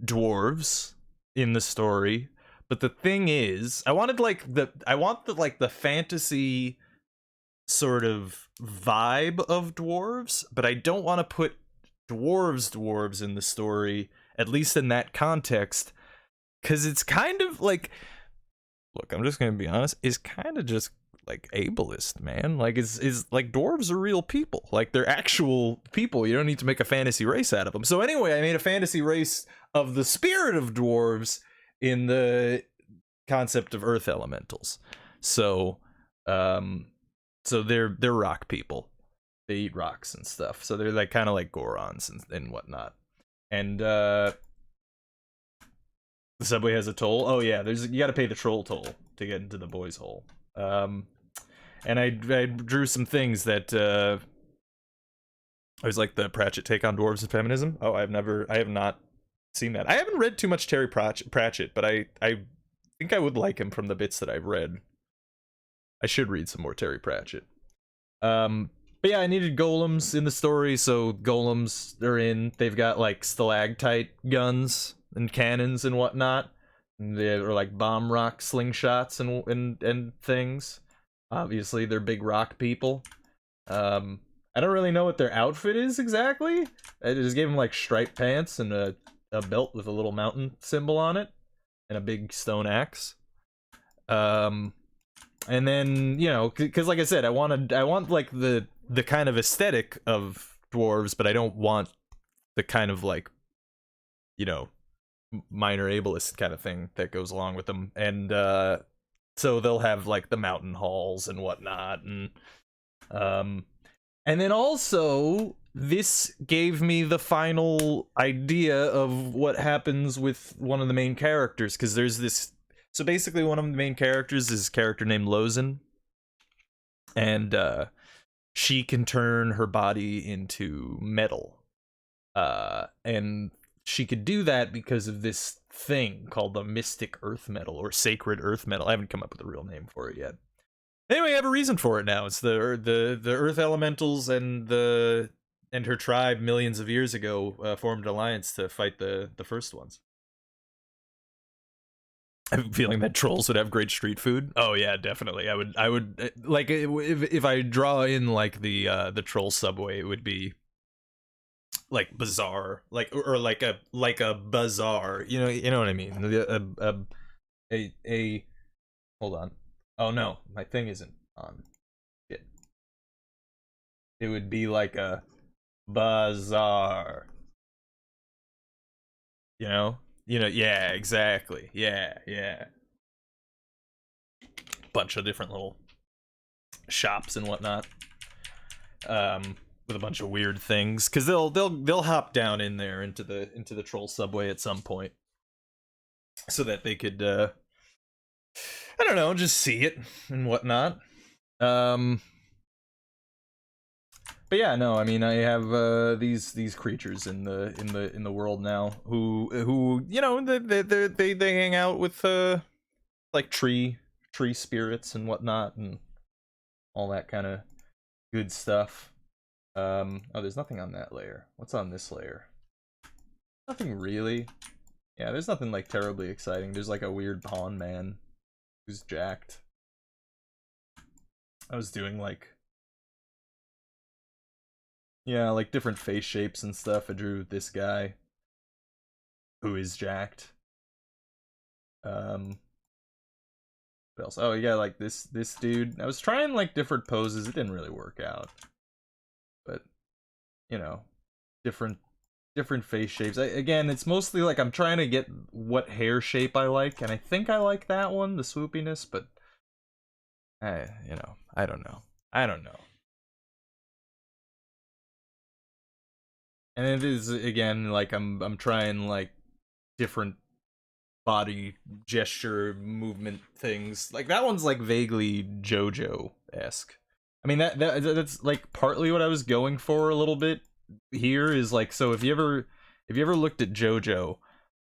dwarves in the story, but the thing is, I want the fantasy sort of vibe of dwarves, but I don't want to put dwarves in the story, at least in that context, because it's kind of like, look, I'm just gonna be honest, it's kind of just like ableist, man. Like is like dwarves are real people, like they're actual people. You don't need to make a fantasy race out of them. So anyway, I made a fantasy race of the spirit of dwarves in the concept of earth elementals. So so they're rock people. They eat rocks and stuff. So they're like kind of like Gorons and whatnot. And the subway has a toll. Oh yeah, you got to pay the troll toll to get into the boys' hole. And I drew some things that I was like the Pratchett take on dwarves and feminism. Oh, I have not seen that. I haven't read too much Terry Pratchett, but I think I would like him from the bits that I've read. I should read some more Terry Pratchett. But yeah, I needed golems in the story, so golems are in. They've got like stalactite guns and cannons and whatnot. And they're like bomb rock slingshots and things. Obviously, they're big rock people. I don't really know what their outfit is exactly. I just gave them like striped pants and a belt with a little mountain symbol on it and a big stone axe. And then, you know, because like I said, I want like the kind of aesthetic of dwarves, but I don't want the kind of like, you know, minor ableist kind of thing that goes along with them. And so they'll have like the mountain halls and whatnot, and then also this gave me the final idea of what happens with one of the main characters, because there's this. So basically, one of the main characters is a character named Lozen, and she can turn her body into metal, and she could do that because of this thing called the Mystic Earth Metal or Sacred Earth Metal. I haven't come up with a real name for it yet. Anyway, I have a reason for it now. It's the Earth Elementals and her tribe millions of years ago formed an alliance to fight the first ones. I have a feeling that trolls would have great street food. Oh yeah, definitely. I would like if I draw in like the troll subway, it would be like bizarre, like or like a bazaar. You know what I mean? A hold on. Oh no, my thing isn't on. Shit. It would be like a bazaar. You know, yeah, exactly. Yeah. Bunch of different little shops and whatnot. with a bunch of weird things, because they'll hop down in there into the troll subway at some point, so that they could I don't know, just see it and whatnot. But yeah, no, I mean, I have these creatures in the world now who you know, they hang out with like tree spirits and whatnot and all that kind of good stuff. Oh, there's nothing on that layer. What's on this layer? Nothing really. Yeah, there's nothing like terribly exciting. There's like a weird pawn man who's jacked. I was doing like, yeah, like different face shapes and stuff. I drew this guy who is jacked. What else? Oh, yeah, like this dude. I was trying like different poses. It didn't really work out. But, you know, different face shapes. Again, it's mostly like I'm trying to get what hair shape I like, and I think I like that one, the swoopiness, but you know, I don't know. And it is, again, like I'm trying like different body gesture movement things. Like that one's like vaguely JoJo-esque. I mean, that's like partly what I was going for a little bit here, is like, so if you ever looked at JoJo,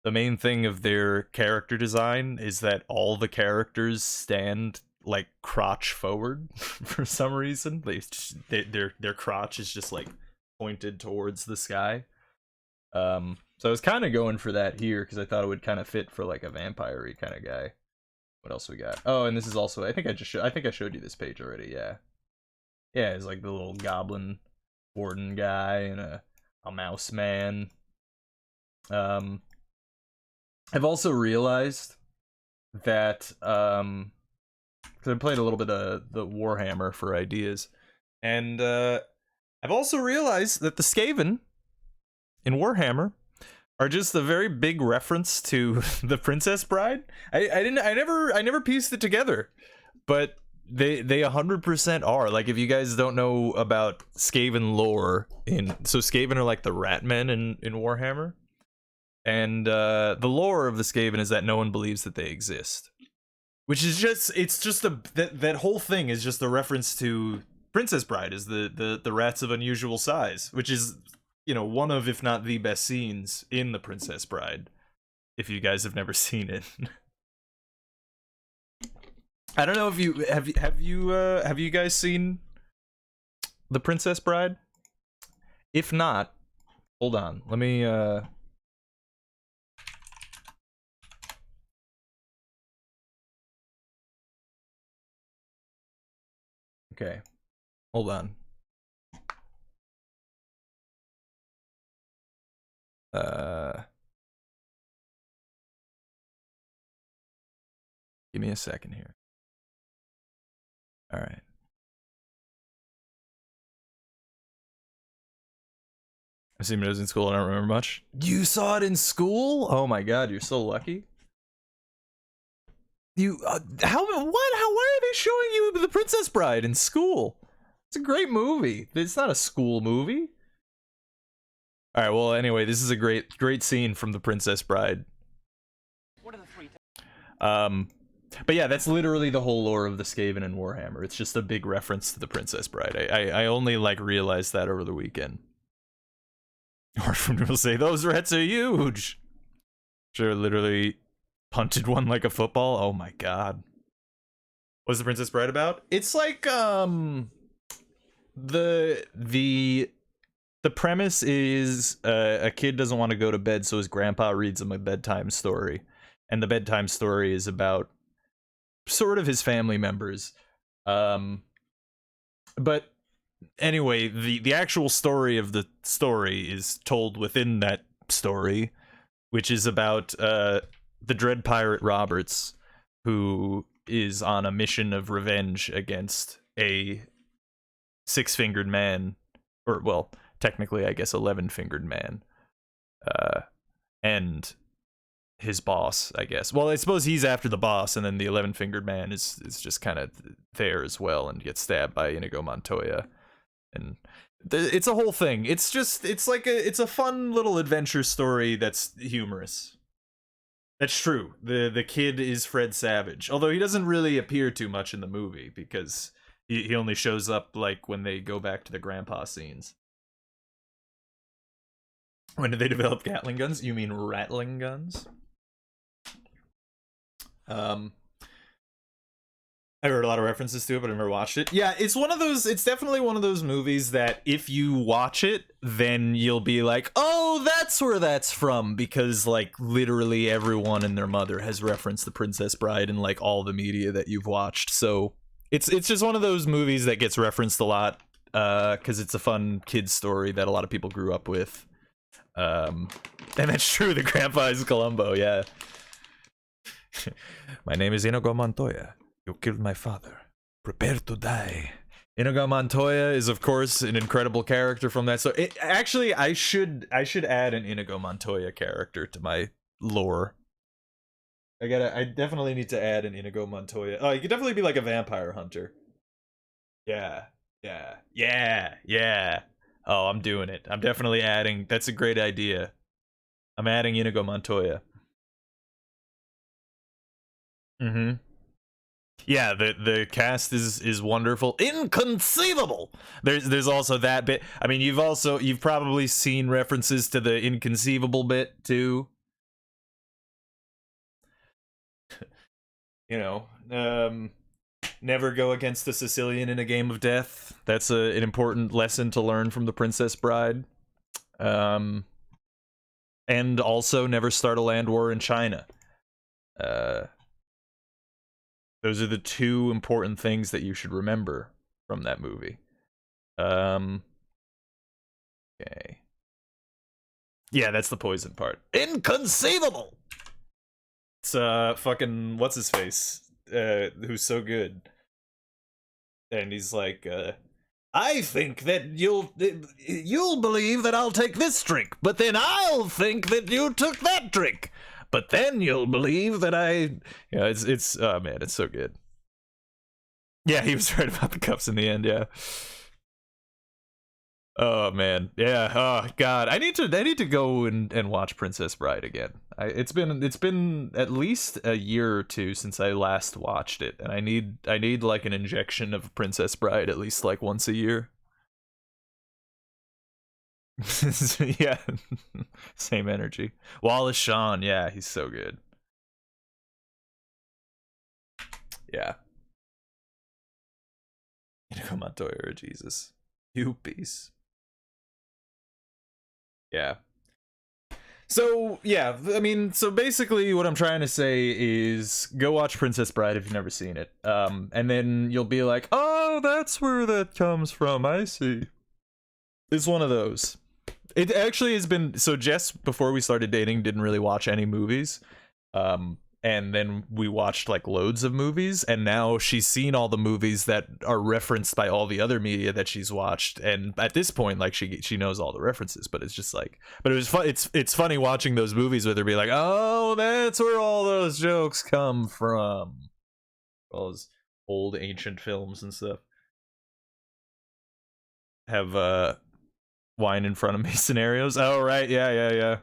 the main thing of their character design is that all the characters stand like crotch forward for some reason. Their crotch is just like pointed towards the sky. So I was kind of going for that here because I thought it would kind of fit for like a vampire-y kind of guy. What else we got? Oh, and this is also, I think I showed you this page already. Yeah, it's like the little goblin warden guy and a mouse man. I've also realized that because I played a little bit of the Warhammer for ideas, and I've also realized that the Skaven in Warhammer are just a very big reference to the Princess Bride. I never pieced it together, but they 100% are. Like, if you guys don't know about Skaven lore, so Skaven are like the rat men in Warhammer, and the lore of the Skaven is that no one believes that they exist, which is just, it's just that whole thing is just a reference to Princess Bride, is the rats of unusual size, which is, you know, one of, if not the best scenes in the Princess Bride, if you guys have never seen it. I don't know if you have you guys seen The Princess Bride? If not, hold on. Let me okay. Hold on. Give me a second here. All right. I've seen it in school. I don't remember much. You saw it in school? Oh my god, you're so lucky. You how? Why are they showing you The Princess Bride in school? It's a great movie. It's not a school movie. All right. Well, anyway, this is a great scene from The Princess Bride. What are the three? But yeah, that's literally the whole lore of the Skaven and Warhammer. It's just a big reference to The Princess Bride. I only like realized that over the weekend. Or from people say those rats are huge. Sure, literally punted one like a football. Oh my god. What's The Princess Bride about? It's like the premise is a kid doesn't want to go to bed, so his grandpa reads him a bedtime story, and the bedtime story is about sort of his family members. But anyway, the actual story of the story is told within that story, which is about the Dread Pirate Roberts, who is on a mission of revenge against a six-fingered man, or, well, technically, I guess, 11-fingered man, and his boss, I guess. Well, I suppose he's after the boss, and then the 11-fingered man is just kind of there as well and gets stabbed by Inigo Montoya. And it's a whole thing. It's a fun little adventure story that's humorous. That's true. The kid is Fred Savage, although he doesn't really appear too much in the movie because he only shows up like when they go back to the grandpa scenes. When did they develop Gatling guns? You mean rattling guns? I heard a lot of references to it, but I never watched it. Yeah, it's definitely one of those movies that if you watch it, then you'll be like, oh, that's where that's from, because like literally everyone and their mother has referenced The Princess Bride in like all the media that you've watched. So it's just one of those movies that gets referenced a lot, because it's a fun kid's story that a lot of people grew up with. And that's true, the grandpa is Columbo, yeah. My name is Inigo Montoya. You killed my father. Prepare to die. Inigo Montoya is, of course, an incredible character from that. So, actually, I should add an Inigo Montoya character to my lore. I definitely need to add an Inigo Montoya. Oh, you could definitely be like a vampire hunter. Yeah. Oh, I'm doing it. I'm definitely adding. That's a great idea. I'm adding Inigo Montoya. Mm-hmm. Yeah, the cast is wonderful. Inconceivable. There's also that bit. I mean, you've probably seen references to the inconceivable bit too. You know, never go against the Sicilian in a game of death. That's an important lesson to learn from The Princess Bride. And also never start a land war in China. Those are the two important things that you should remember from that movie. Okay. Yeah, that's the poison part. Inconceivable! It's, fucking, what's his face? Who's so good. And he's like, I think that you'll believe that I'll take this drink, but then I'll think that you took that drink. But then you'll believe that it's oh man, it's so good. Yeah, he was right about the cups in the end, yeah. Oh man, yeah. Oh god, I need to go and watch Princess Bride again. It's been at least a year or two since I last watched it, and I need like an injection of Princess Bride at least like once a year. Yeah, same energy. Wallace Shawn, yeah, he's so good. Yeah. Inigo Montoya, Jesus. You piece. Yeah. So, yeah, I mean, so basically what I'm trying to say is go watch Princess Bride if you've never seen it. And then you'll be like, oh, that's where that comes from, I see. It's one of those. It actually has been, so Jess, before we started dating, didn't really watch any movies. And then we watched like loads of movies, and now she's seen all the movies that are referenced by all the other media that she's watched, and at this point like she knows all the references. But it's just like, but it was fun. It's funny watching those movies with her be like, oh, that's where all those jokes come from, all those old ancient films and stuff have wine in front of me scenarios. Oh right, yeah.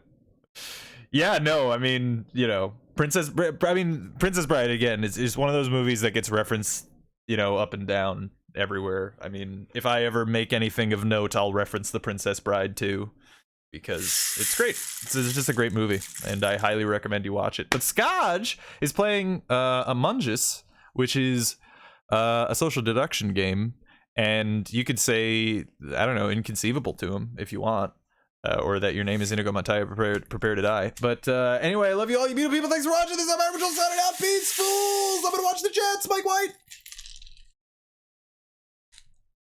No, I mean, you know, Princess Bride again is one of those movies that gets referenced, you know, up and down everywhere. I mean, if I ever make anything of note, I'll reference The Princess Bride too, because it's great. It's just a great movie, and I highly recommend you watch it. But Skaj is playing Among Us, which is a social deduction game, and you could say, I don't know, inconceivable to him if you want. Or that your name is Inigo Montoya, prepare to die. But anyway, I love you all, you beautiful people. Thanks for watching this. I'm Average, signing out. Peace, fools. I'm gonna watch the chat. Spike White.